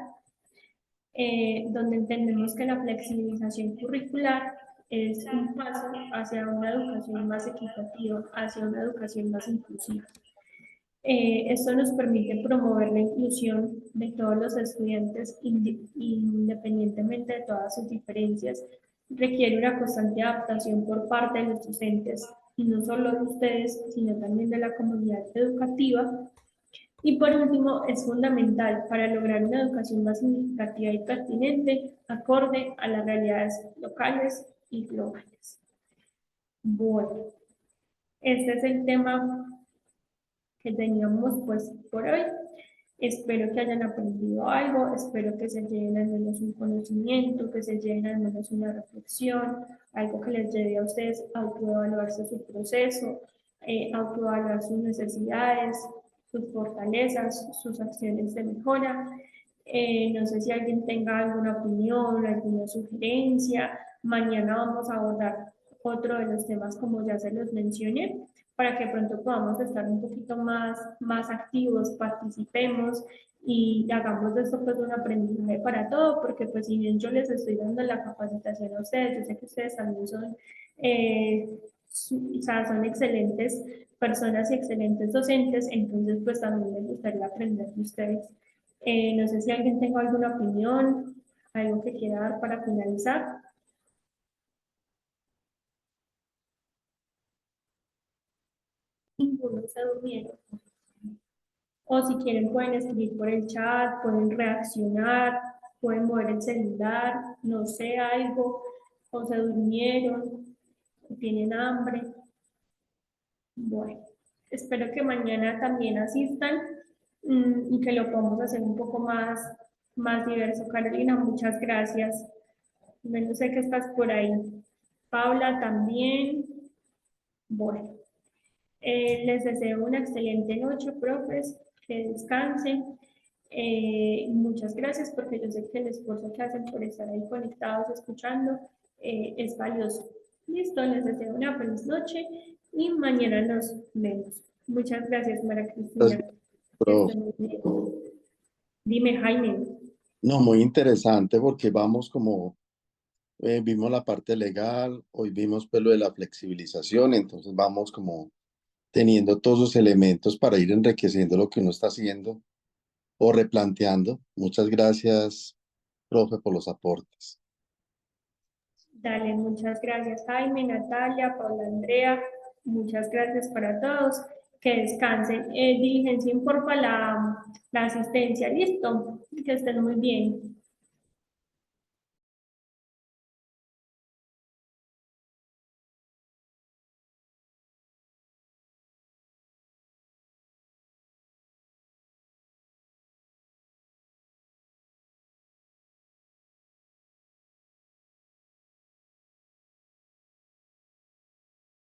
donde entendemos que la flexibilización curricular es un paso hacia una educación más equitativa, hacia una educación más inclusiva. Esto nos permite promover la inclusión de todos los estudiantes independientemente de todas sus diferencias. Requiere una constante adaptación por parte de los docentes, y no solo de ustedes, sino también de la comunidad educativa. Y por último, es fundamental para lograr una educación más significativa y pertinente, acorde a las realidades locales y globales. Bueno, este es el tema que teníamos pues por hoy. Espero que hayan aprendido algo, espero que se lleven al menos un conocimiento, que se lleven al menos una reflexión, algo que les lleve a ustedes a autoevaluarse su proceso, autoevaluar sus necesidades, sus fortalezas, sus acciones de mejora. No sé si alguien tenga alguna opinión, alguna sugerencia. Mañana vamos a abordar otro de los temas como ya se los mencioné, para que pronto podamos estar un poquito más activos, participemos y hagamos de esto pues un aprendizaje para todo, porque pues si bien yo les estoy dando la capacitación a ustedes, yo sé que ustedes también son, o sea, son excelentes personas y excelentes docentes, entonces pues también me gustaría aprender de ustedes. No sé si alguien tenga alguna opinión, algo que quiera dar para finalizar. Ninguno se durmieron. O si quieren pueden escribir por el chat, pueden reaccionar, pueden mover el celular, no sé, algo, o se durmieron, o tienen hambre. Bueno, espero que mañana también asistan y que lo podamos hacer un poco más diverso. Carolina, muchas gracias. No sé que estás por ahí. Paula también. Bueno. Les deseo una excelente noche, profes, que descansen. Muchas gracias porque yo sé que el esfuerzo que hacen por estar ahí conectados, escuchando, es valioso. Listo, les deseo una feliz noche y mañana nos vemos. Muchas gracias, María Cristina. Dime, Jaime. No, muy interesante porque vamos como, vimos la parte legal, hoy vimos pues lo de la flexibilización, entonces vamos como teniendo todos los elementos para ir enriqueciendo lo que uno está haciendo o replanteando. Muchas gracias, profe, por los aportes. Dale, muchas gracias, Jaime, Natalia, Paula, Andrea. Muchas gracias para todos. Que descansen. Diligencien porfa la asistencia. Listo. Que estén muy bien.